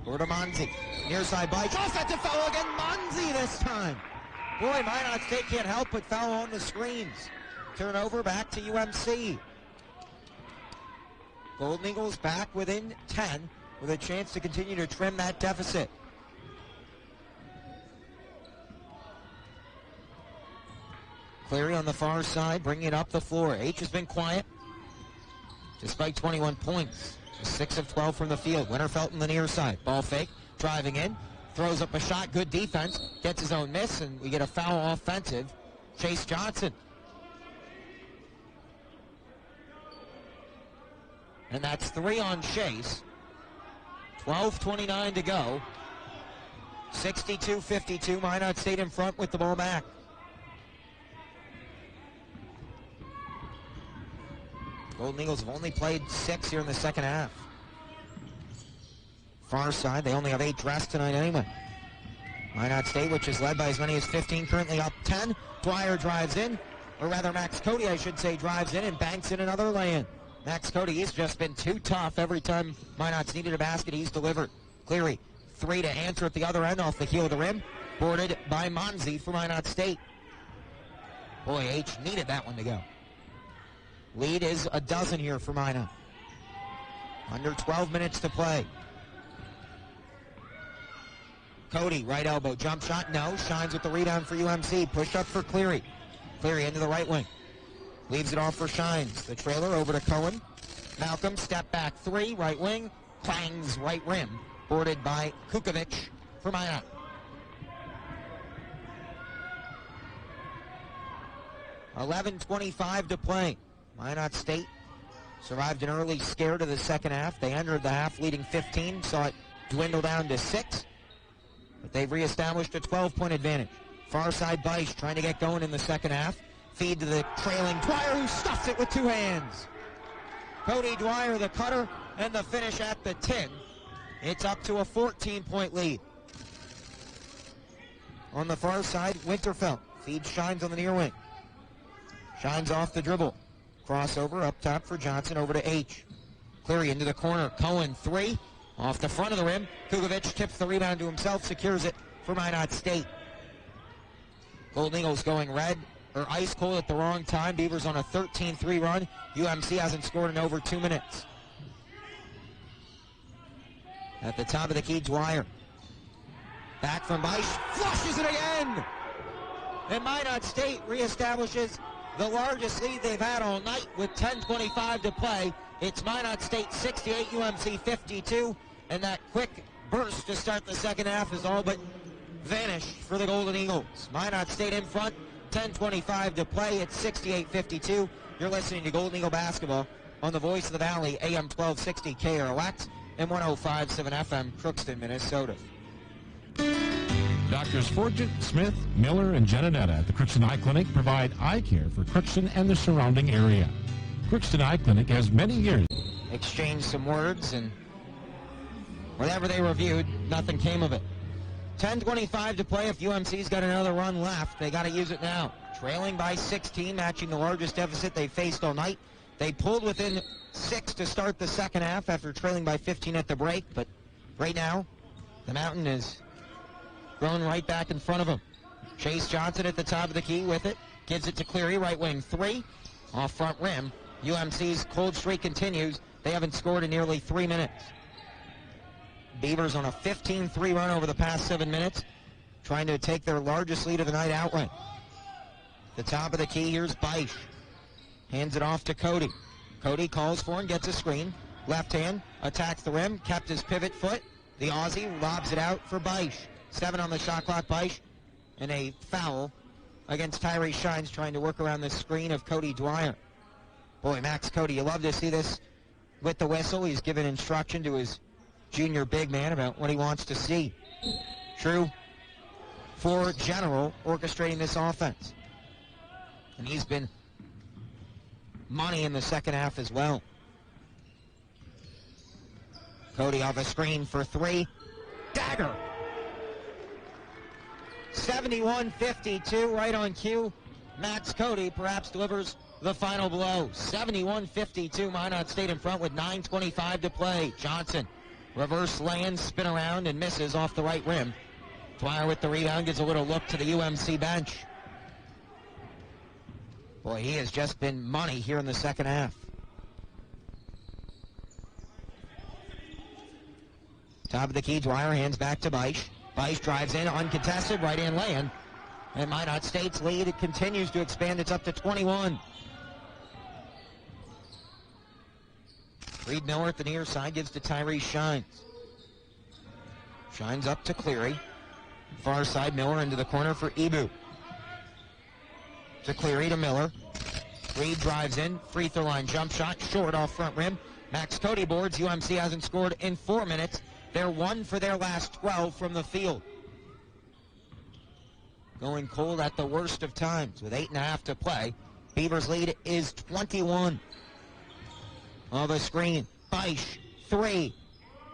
Over to Manzi. Near side by offensive foul again. Manzi this time. Boy, Minot State can't help but foul on the screens. Turnover back to UMC. Golden Eagles back within 10 with a chance to continue to trim that deficit. Cleary on the far side, bringing it up the floor. H has been quiet despite 21 points. 6 of 12 from the field. Winterfeld on the near side. Ball fake, driving in, throws up a shot, good defense, gets his own miss, and we get a foul offensive. Chase Johnson. And that's 3 on Chase. 12:29 to go. 62-52, Minot State in front with the ball back. Golden Eagles have only played 6 here in the second half. Far side, they only have 8 dressed tonight anyway. Minot State, which is led by as many as 15, currently up 10. Dwyer drives in, or rather Max Cody, I should say, drives in and banks in another lay-in. Max Cody, he's just been too tough. Every time Minot's needed a basket, he's delivered. Cleary, 3 to answer at the other end off the heel of the rim. Boarded by Manzi for Minot State. Boy, H needed that one to go. Lead is a dozen here for Minot. Under 12 minutes to play. Cody, right elbow, jump shot, no. Shines with the rebound for UMC. Pushed up for Cleary. Cleary into the right wing. Leaves it off for Shines. The trailer over to Cohen. Malcolm, step back 3, right wing. Clangs right rim. Boarded by Kukovic for Minot. $11:25 to play. Minot State survived an early scare to the second half. They entered the half leading 15, saw it dwindle down to 6. But they've reestablished a 12-point advantage. Far side Beisch trying to get going in the second half. Feed to the trailing Dwyer, who stuffs it with 2 hands. Cody Dwyer, the cutter, and the finish at the 10. It's up to a 14-point lead. On the far side, Winterfeld feeds Shines on the near wing. Shines off the dribble. Crossover up top for Johnson, over to H. Cleary into the corner. Cohen 3. Off the front of the rim. Kukovic tips the rebound to himself, secures it for Minot State. Golden Eagles going ice cold at the wrong time. Beavers on a 13-3 run. UMC hasn't scored in over 2 minutes. At the top of the key, Dwyer. Back from Beisch. Flushes it again! And Minot State reestablishes the largest lead they've had all night with 10:25 to play. It's Minot State 68, UMC 52. And that quick burst to start the second half is all but vanished for the Golden Eagles. Minot State in front, 10:25 to play. It's 68-52. You're listening to Golden Eagle basketball on the Voice of the Valley, AM 1260 KROX and 105.7 FM, Crookston, Minnesota. Doctors Forget, Smith, Miller, and Jananetta at the Crookston Eye Clinic provide eye care for Crookston and the surrounding area. Crookston Eye Clinic has many years. Exchanged some words, and whatever they reviewed, nothing came of it. 10:25 to play. If UMC's got another run left, they got to use it now. Trailing by 16, matching the largest deficit they faced all night. They pulled within 6 to start the second half after trailing by 15 at the break, but right now, the Mountain is grown right back in front of him. Chase Johnson at the top of the key with it. Gives it to Cleary, right wing 3. Off front rim. UMC's cold streak continues. They haven't scored in nearly 3 minutes. Beavers on a 15-3 run over the past 7 minutes, trying to take their largest lead of the night outright. The top of the key, here's Beisch. Hands it off to Cody. Cody calls for and gets a screen. Left hand, attacks the rim, kept his pivot foot. The Aussie lobs it out for Beisch. 7 on the shot clock, Beisch. And a foul against Tyree Shines, trying to work around the screen of Cody Dwyer. Boy, Max Cody, you love to see this with the whistle. He's given instruction to his junior big man about what he wants to see. True for General orchestrating this offense. And he's been money in the second half as well. Cody off a screen for 3. Dagger! 71-52, right on cue. Max Cody perhaps delivers the final blow. 71-52, Minot State in front with 9:25 to play. Johnson, reverse lay-in, spin around, and misses off the right rim. Dwyer with the rebound, gives a little look to the UMC bench. Boy, he has just been money here in the second half. Top of the key, Dwyer hands back to Beisch. Beisch drives in, uncontested, right-hand lay-in. And Minot State's lead, it continues to expand. It's up to 21. Reed Miller at the near side gives to Tyree Shines. Shines up to Cleary. Far side, Miller into the corner for Ibu. To Cleary to Miller. Reed drives in, free throw line jump shot, short off front rim. Max Cody boards. UMC hasn't scored in 4 minutes. They're 1 for their last 12 from the field. Going cold at the worst of times with 8.5 to play. Beavers lead is 21. On the screen, Beisch, 3.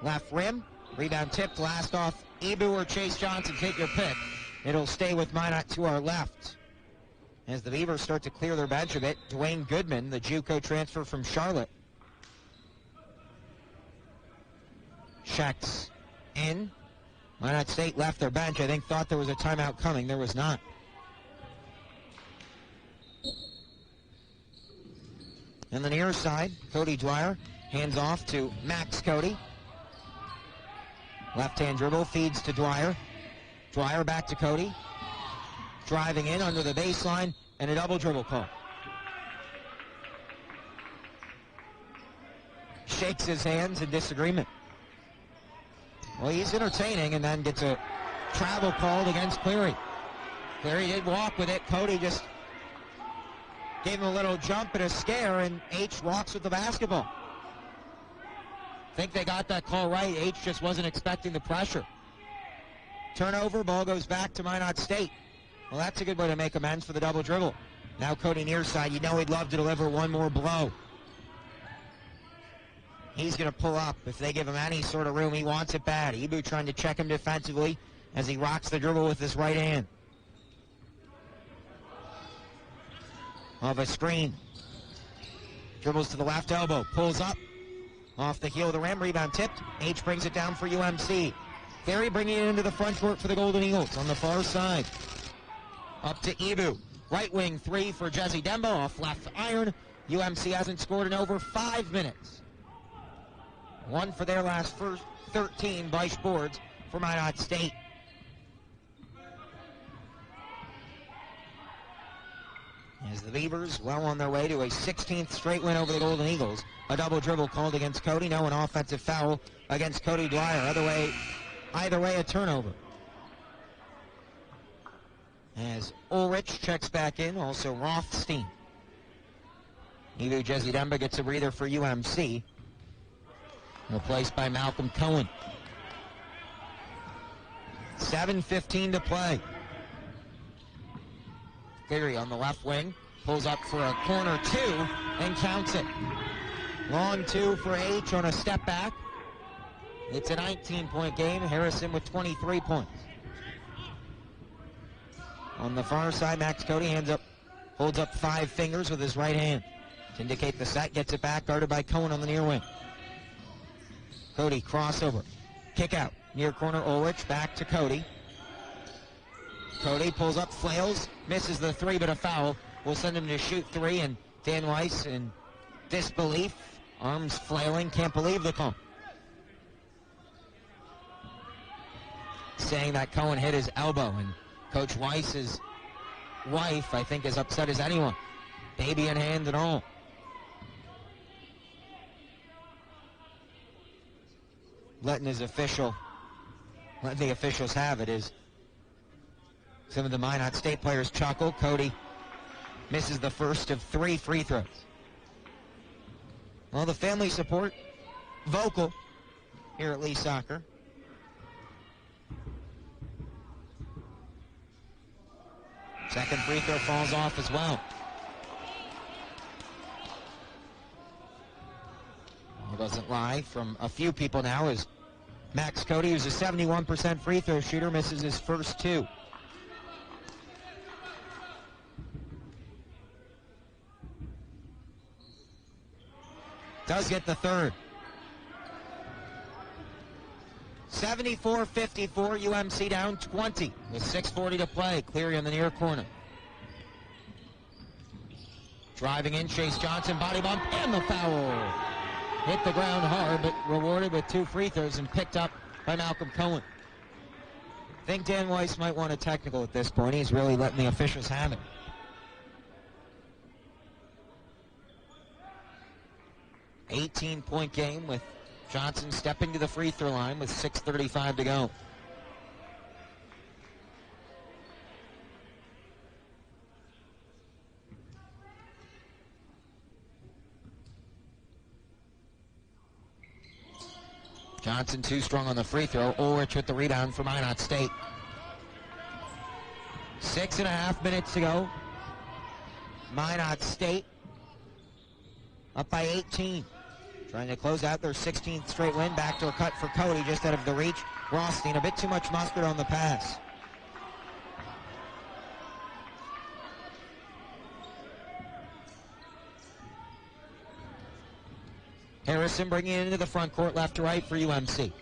Left rim, rebound tipped, last off Ibu or Chase Johnson, take your pick. It'll stay with Minot to our left. As the Beavers start to clear their bench a bit, Dwayne Goodman, the JUCO transfer from Charlotte. Checks in. Minot State left their bench. I think thought there was a timeout coming. There was not. On the near side, Cody Dwyer hands off to Max Cody. Left-hand dribble, feeds to Dwyer. Dwyer back to Cody. Driving in under the baseline, and a double dribble call. Shakes his hands in disagreement. Well, he's entertaining, and then gets a travel called against Cleary. Cleary did walk with it. Cody just gave him a little jump and a scare, and H walks with the basketball. Think they got that call right. H just wasn't expecting the pressure. Turnover, ball goes back to Minot State. Well, that's a good way to make amends for the double dribble. Now Cody near side, you know he'd love to deliver one more blow. He's going to pull up. If they give him any sort of room, he wants it bad. Ibu trying to check him defensively as he rocks the dribble with his right hand. Off a screen. Dribbles to the left elbow. Pulls up. Off the heel of the rim. Rebound tipped. H brings it down for UMC. Cleary bringing it into the front court for the Golden Eagles on the far side. Up to Ibu. Right wing three for Jesse Dembo off left iron. UMC hasn't scored in over 5 minutes. One for their last 13 Beisch boards for Minot State. As the Beavers well on their way to a 16th straight win over the Golden Eagles. A double dribble called against Cody. No, an offensive foul against Cody Dwyer. Either way, a turnover. As Ulrich checks back in, also Rothstein. Ibu Jezidemba gets a breather for UMC. Replaced by Malcolm Cohen. 7:15 to play. Cleary on the left wing, pulls up for a corner two and counts it. Long two for H on a step back. It's a 19-point game. Harrison with 23 points. On the far side, Max Cody holds up 5 fingers with his right hand to indicate the set. Gets it back, guarded by Cohen on the near wing. Cody crossover, kick out, near corner Ulrich, back to Cody. Cody pulls up, flails, misses the three, but a foul will send him to shoot three, and Dan Weiss in disbelief, arms flailing, can't believe the call. Saying that Cohen hit his elbow, and Coach Weiss's wife, I think, is upset as anyone. Baby in hand and all. Letting the officials have it is some of the Minot State players chuckle. Cody misses the first of 3 free throws. Well, the family support vocal here at Lee Soccer. Second free throw falls off as well. It doesn't lie from a few people now as Max Cody, who's a 71% free throw shooter, misses his first 2. Does get the third. 74-54, UMC down 20 with 6:40 to play. Cleary on the near corner. Driving in, Chase Johnson, body bump, and the foul. Hit the ground hard, but rewarded with 2 free throws and picked up by Malcolm Cohen. I think Dan Weiss might want a technical at this point. He's really letting the officials have it. $18-point game with Johnson stepping to the free throw line with 6:35 to go. Johnson too strong on the free throw. Ulrich with the rebound for Minot State. 6.5 minutes to go. Minot State up by 18. Trying to close out their 16th straight win. Backdoor cut for Cody just out of the reach. Rothstein a bit too much mustard on the pass. Harrison bringing it into the front court, left to right for UMC.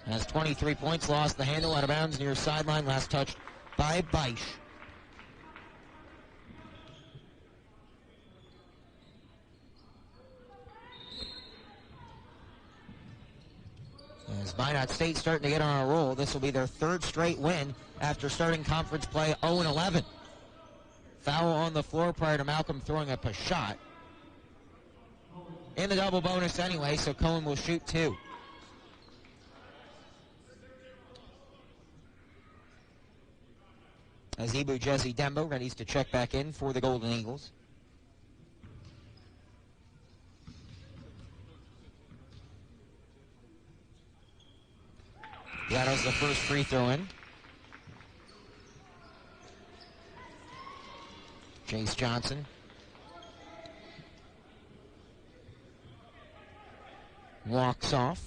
Has 23 points, lost the handle, out of bounds near sideline, last touched by Beisch. As Minot State starting to get on a roll, this will be their 3rd straight win after starting conference play 0-11. Foul on the floor prior to Malcolm throwing up a shot. In the double bonus anyway, so Cohen will shoot 2. As Ibu Jesse Dembo readies to check back in for the Golden Eagles. That was the first free throw in. Chase Johnson. Walks off.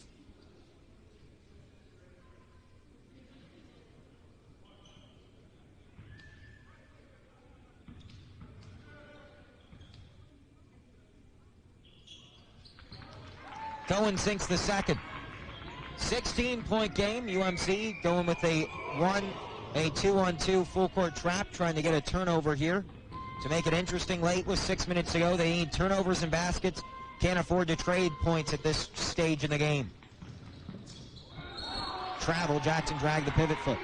Cohen sinks the second. 16-point game. UMC going with a A 2-on-2 full court trap, trying to get a turnover here to make it interesting late with 6 minutes to go. They need turnovers and baskets. Can't afford to trade points at this stage in the game. Travel, Jackson dragged the pivot foot.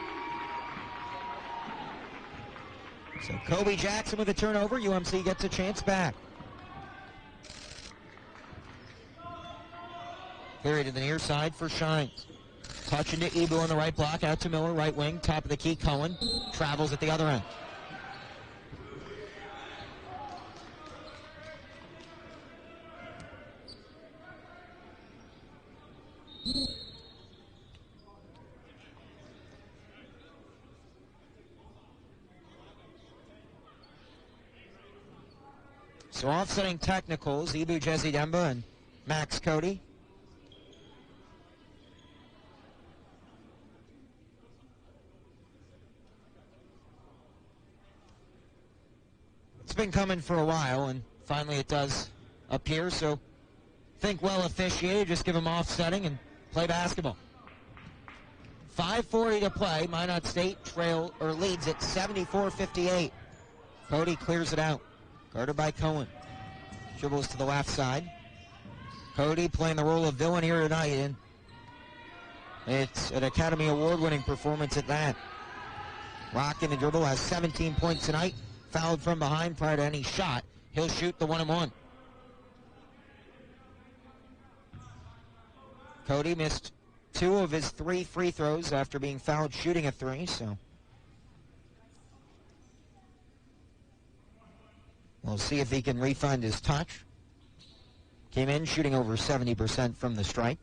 So Kobe Jackson with a turnover. UMC gets a chance back. Carry to the near side for Shines. Touch into Ibu on the right block, out to Miller, right wing, top of the key, Cohen. Travels at the other end. So offsetting technicals, Ibu Jesse Demba and Max Cody. It's been coming for a while, and finally it does appear, so think well officiated, just give them offsetting and play basketball. 5:40 to play. Minot State leads at 74-58. Cody clears it out. Guarded by Cohen. Dribbles to the left side. Cody playing the role of villain here tonight, and it's an Academy Award-winning performance at that. Rocking the dribble, has 17 points tonight. Fouled from behind prior to any shot. He'll shoot the 1-and-1. Cody missed 2 of his 3 free throws after being fouled shooting a 3, so we'll see if he can refund his touch. Came in shooting over 70% from the stripe.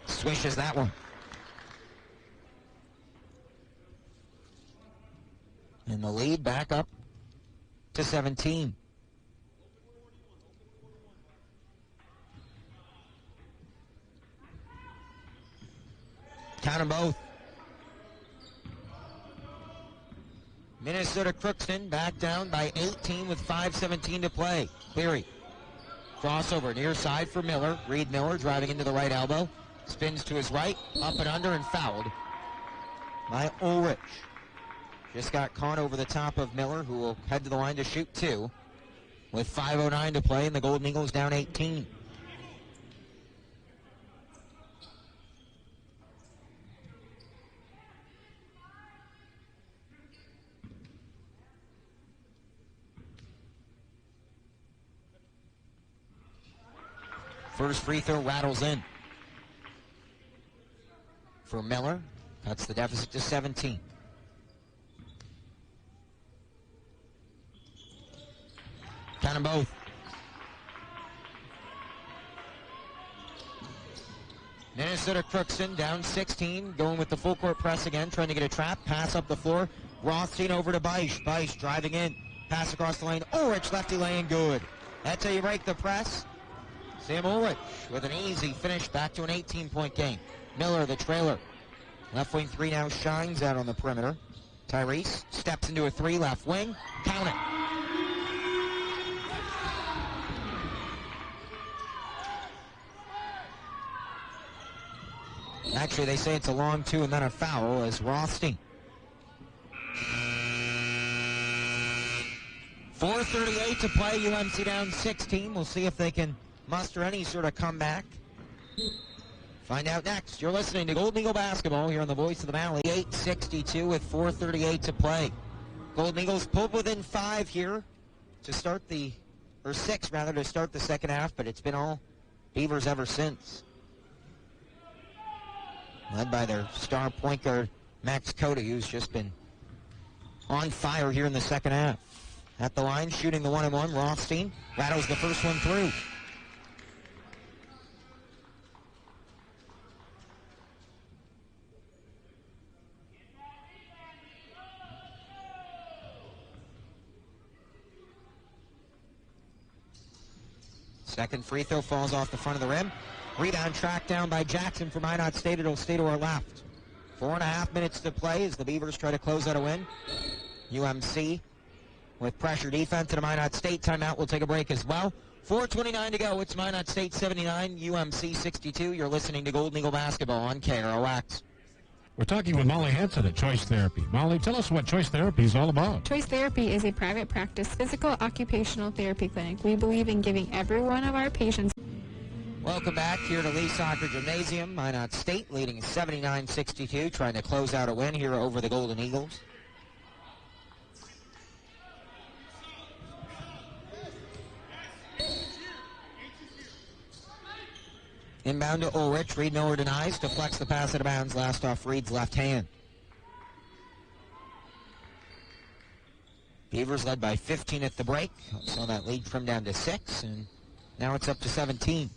Swishes that one. And the lead back up to 17. Count them both. Minnesota Crookston back down by 18 with 5:17 to play. Cleary. Crossover near side for Miller. Reed Miller driving into the right elbow. Spins to his right, up and under, and fouled by Ulrich. Just got caught over the top of Miller, who will head to the line to shoot 2 with 5:09 to play, and the Golden Eagles down 18. First free throw rattles in for Miller. Cuts the deficit to 17. Count them both. Minnesota Crookston down 16, going with the full court press again, trying to get a trap. Pass up the floor. Rothstein over to Beisch. Beisch driving in. Pass across the lane. Ulrich lefty lane good. That's how you break the press. Sam Ulrich with an easy finish, back to an 18-point game. Miller, the trailer. Left wing 3 now shines out on the perimeter. Tyrese steps into a 3, left wing. Count it. Actually, they say it's a long 2 and then a foul as Rothstein. 4:38 to play. UMC down 16. We'll see if they can muster any sort of comeback. Find out next. You're listening to Golden Eagle Basketball here on the Voice of the Valley. 8:62 with 4:38 to play. Golden Eagles pulled within 5 here to start or 6 rather, to start the second half, but it's been all Beavers ever since. Led by their star point guard, Max Cody, who's just been on fire here in the second half. At the line, shooting the 1-and-1, Rothstein rattles the first one through. Second free throw falls off the front of the rim. Rebound tracked down by Jackson for Minot State. It'll stay to our left. 4.5 minutes to play as the Beavers try to close out a win. UMC with pressure defense and a Minot State timeout will take a break as well. 4:29 to go. It's Minot State 79, UMC 62. You're listening to Golden Eagle Basketball on KROX. We're talking with Molly Hanson at Choice Therapy. Molly, tell us what Choice Therapy is all about. Choice Therapy is a private practice physical occupational therapy clinic. We believe in giving every one of our patients. Welcome back here to Lee Soccer Gymnasium. Minot State leading 79-62, trying to close out a win here over the Golden Eagles. Inbound to Ulrich. Reed Miller denies. Deflects the pass out of bounds. Last off Reed's left hand. Beavers led by 15 at the break. Saw that lead trim down to 6, and now it's up to 17.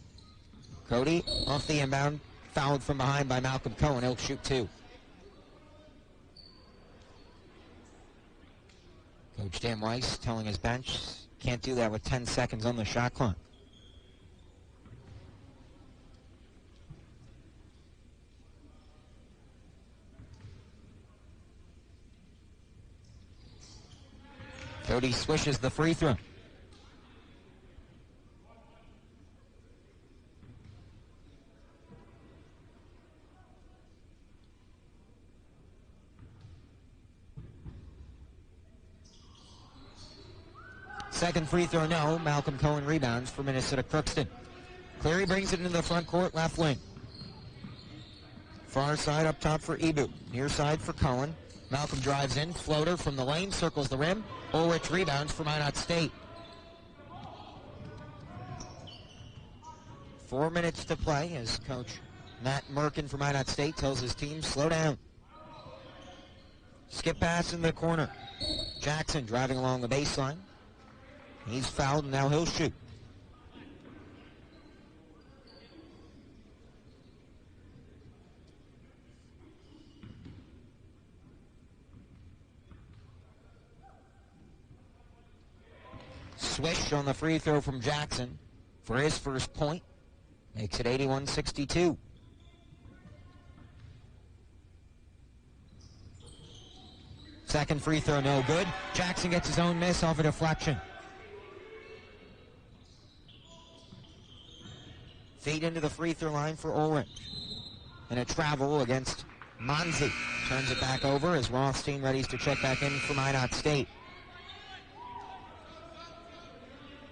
Cody off the inbound. Fouled from behind by Malcolm Cohen. He'll shoot 2. Coach Dan Weiss telling his bench, can't do that with 10 seconds on the shot clock. Cody swishes the free throw. Second free throw, no. Malcolm Cohen rebounds for Minnesota Crookston. Cleary brings it into the front court, left wing. Far side up top for Ibu. Near side for Cohen. Malcolm drives in, floater from the lane, circles the rim. Ulrich rebounds for Minot State. 4 minutes to play as Coach Matt Merkin from Minot State tells his team, slow down. Skip pass in the corner. Jackson driving along the baseline. He's fouled, and now he'll shoot. Swish on the free throw from Jackson for his first point. Makes it 81-62. Second free throw, no good. Jackson gets his own miss off a deflection. Feed into the free throw line for Ulrich. And a travel against Monzi. Turns it back over as Rothstein readies to check back in for Minot State.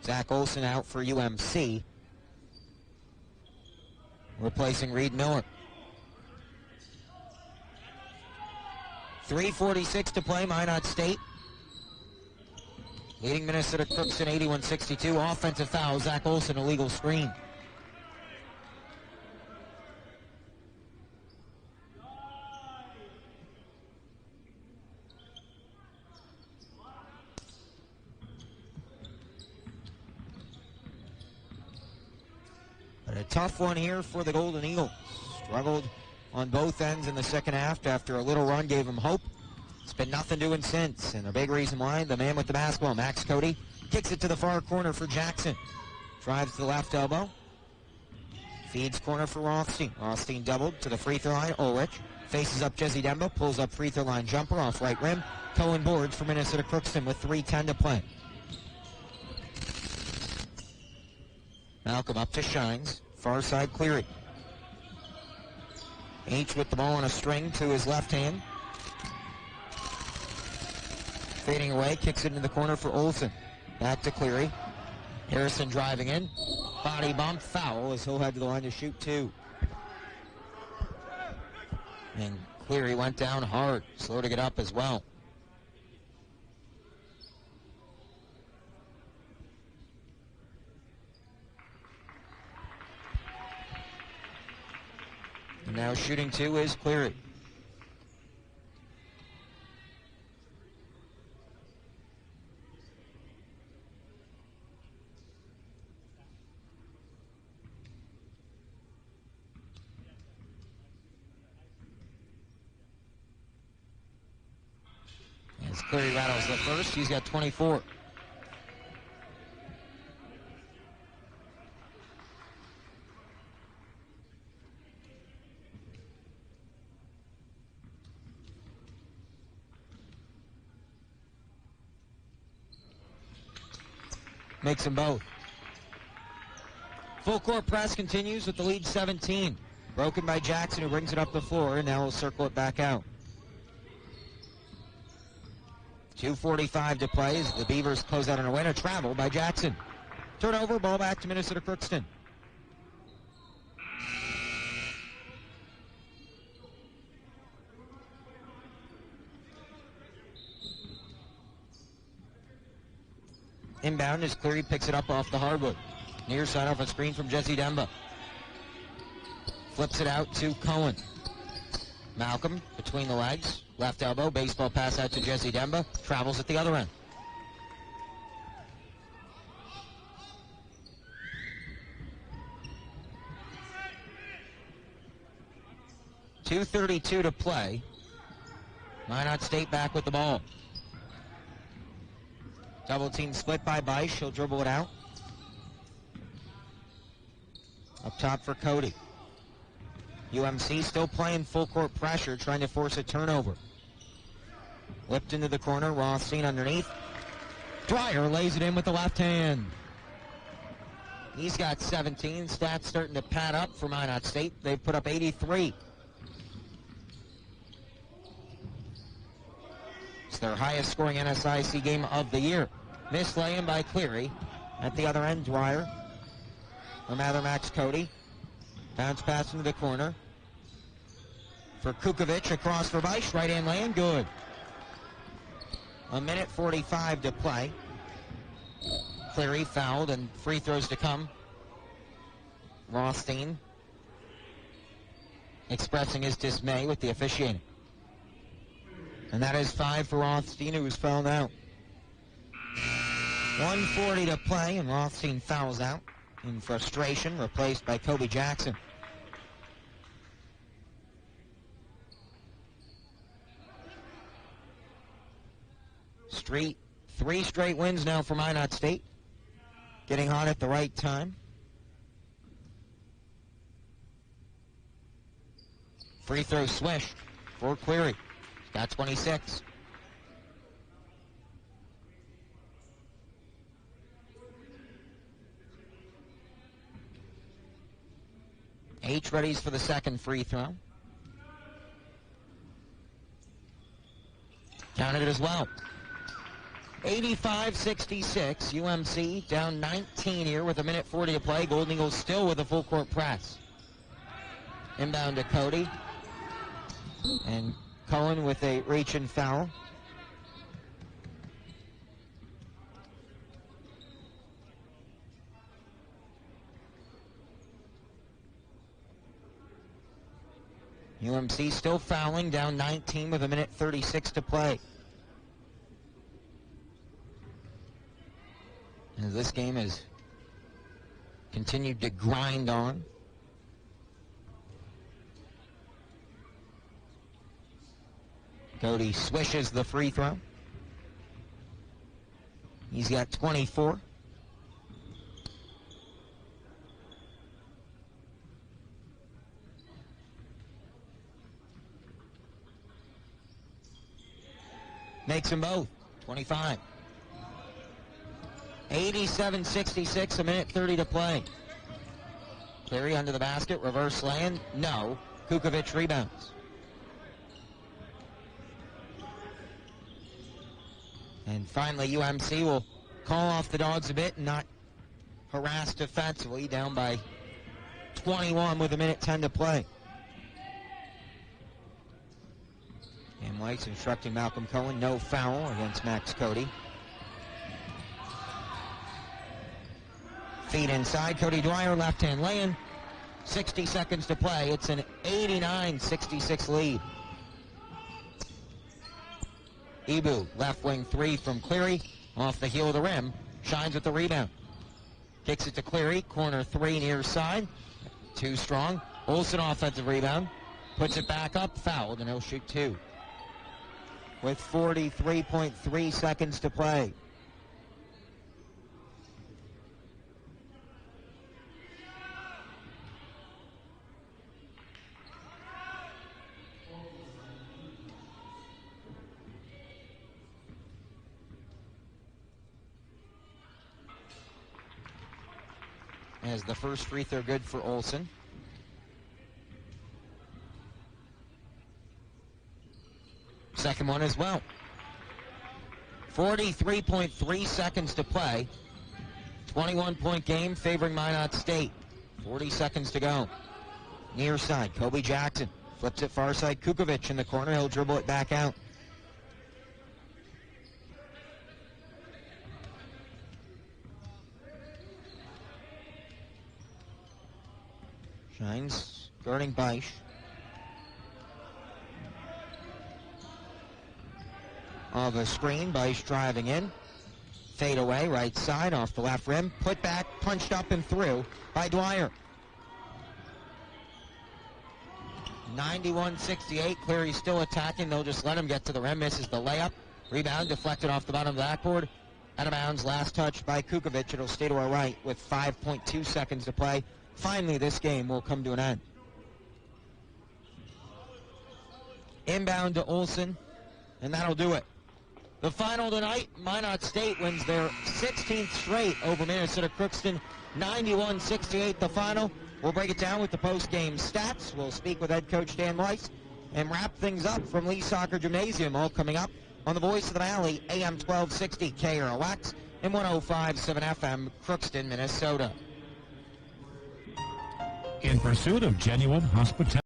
Zach Olson out for UMC. Replacing Reed Miller. 3:46 to play, Minot State. Leading Minnesota Crookston 81-62. Offensive foul, Zach Olson, illegal screen. But a tough one here for the Golden Eagles. Struggled on both ends in the second half. After a little run gave them hope. It's been nothing doing since. And a big reason why, the man with the basketball, Max Cody, kicks it to the far corner for Jackson. Drives to the left elbow. Feeds corner for Rothstein. Rothstein doubled to the free throw line. Ulrich faces up Jesse Demba. Pulls up free throw line jumper off right rim. Cohen boards for Minnesota Crookston with 3:10 to play. Malcolm up to Shines. Far side Cleary. H with the ball on a string to his left hand. Fading away, kicks it into the corner for Olsen. Back to Cleary. Harrison driving in. Body bump, foul as he'll head to the line to shoot 2. And Cleary went down hard. Slow to get up as well. And now shooting 2 is Cleary. As Cleary rattles the first, he's got 24. Makes them both. Full court press continues with the lead 17. Broken by Jackson, who brings it up the floor, and now we'll circle it back out. 2:45 to play as the Beavers close out on a win. A travel by Jackson. Turnover, ball back to Minnesota Crookston. Inbound as Cleary picks it up off the hardwood. Near side off a screen from Jesse Demba. Flips it out to Cohen. Malcolm between the legs. Left elbow. Baseball pass out to Jesse Demba. Travels at the other end. .232 to play. Minot State back with the ball. Double team split by Beisch. He'll dribble it out. Up top for Cody. UMC still playing full court pressure, trying to force a turnover. Whipped into the corner. Rothstein underneath. Dwyer lays it in with the left hand. He's got 17. Stats starting to pad up for Minot State. They've put up 83. It's their highest scoring NSIC game of the year. Missed lay-in by Cleary. At the other end, Dwyer. Or rather, Max Cody. Bounce pass into the corner. For Kukovic, across for Beisch. Right-hand lay-in, good. 1:45 to play. Cleary fouled and free throws to come. Rothstein expressing his dismay with the officiating. And that is 5 for Rothstein, who was fouled out. 1:40 to play, and Rothstein fouls out in frustration, replaced by Kobe Jackson. Three straight wins now for Minot State. Getting hot at the right time. Free throw swish for Cleary. He's got 26. H readies for the second free throw. Counted it as well. 85-66. UMC down 19 here with 1:40 to play. Golden Eagles still with a full court press. Inbound to Cody. And Cohen with a reach and foul. UMC still fouling, down 19 with 1:36 to play. As this game has continued to grind on. Cody swishes the free throw. He's got 24. Makes them both. 25. 87-66, 1:30 to play. Cleary under the basket, reverse lay-in. No. Kukovic rebounds. And finally, UMC will call off the Dogs a bit and not harass defensively, down by 21 with 1:10 to play. And White's instructing Malcolm Cohen, no foul against Max Cody. Feed inside, Cody Dwyer, left-hand lay-in. 60 seconds to play. It's an 89-66 lead. Ibu, left wing three from Cleary, off the heel of the rim, shines with the rebound. Kicks it to Cleary, corner three near side. Too strong. Olsen offensive rebound. Puts it back up, fouled, and he'll shoot two. With 43.3 seconds to play. as the first free throw good for Olsen. Second one as well. 43.3 seconds to play. 21-point game favoring Minot State. 40 seconds to go. Near side, Kobe Jackson flips it far side. Kukovic in the corner. He'll dribble it back out. Shines guarding Beisch. Of a screen, Beisch driving in. Fade away, right side, off the left rim. Put back, punched up and through by Dwyer. 91-68. Cleary's still attacking. They'll just let him get to the rim. Misses the layup. Rebound deflected off the bottom of the backboard. Out of bounds. Last touch by Kukovic. It'll stay to our right with 5.2 seconds to play. Finally, this game will come to an end. Inbound to Olsen, and that'll do it. The final tonight, Minot State wins their 16th straight over Minnesota Crookston, 91-68 the final. We'll break it down with the post-game stats. We'll speak with head coach Dan Weiss and wrap things up from Lee Soccer Gymnasium, all coming up on the Voice of the Valley, AM 1260 KROX and 105.7 FM, Crookston, Minnesota. In pursuit of genuine hospitality.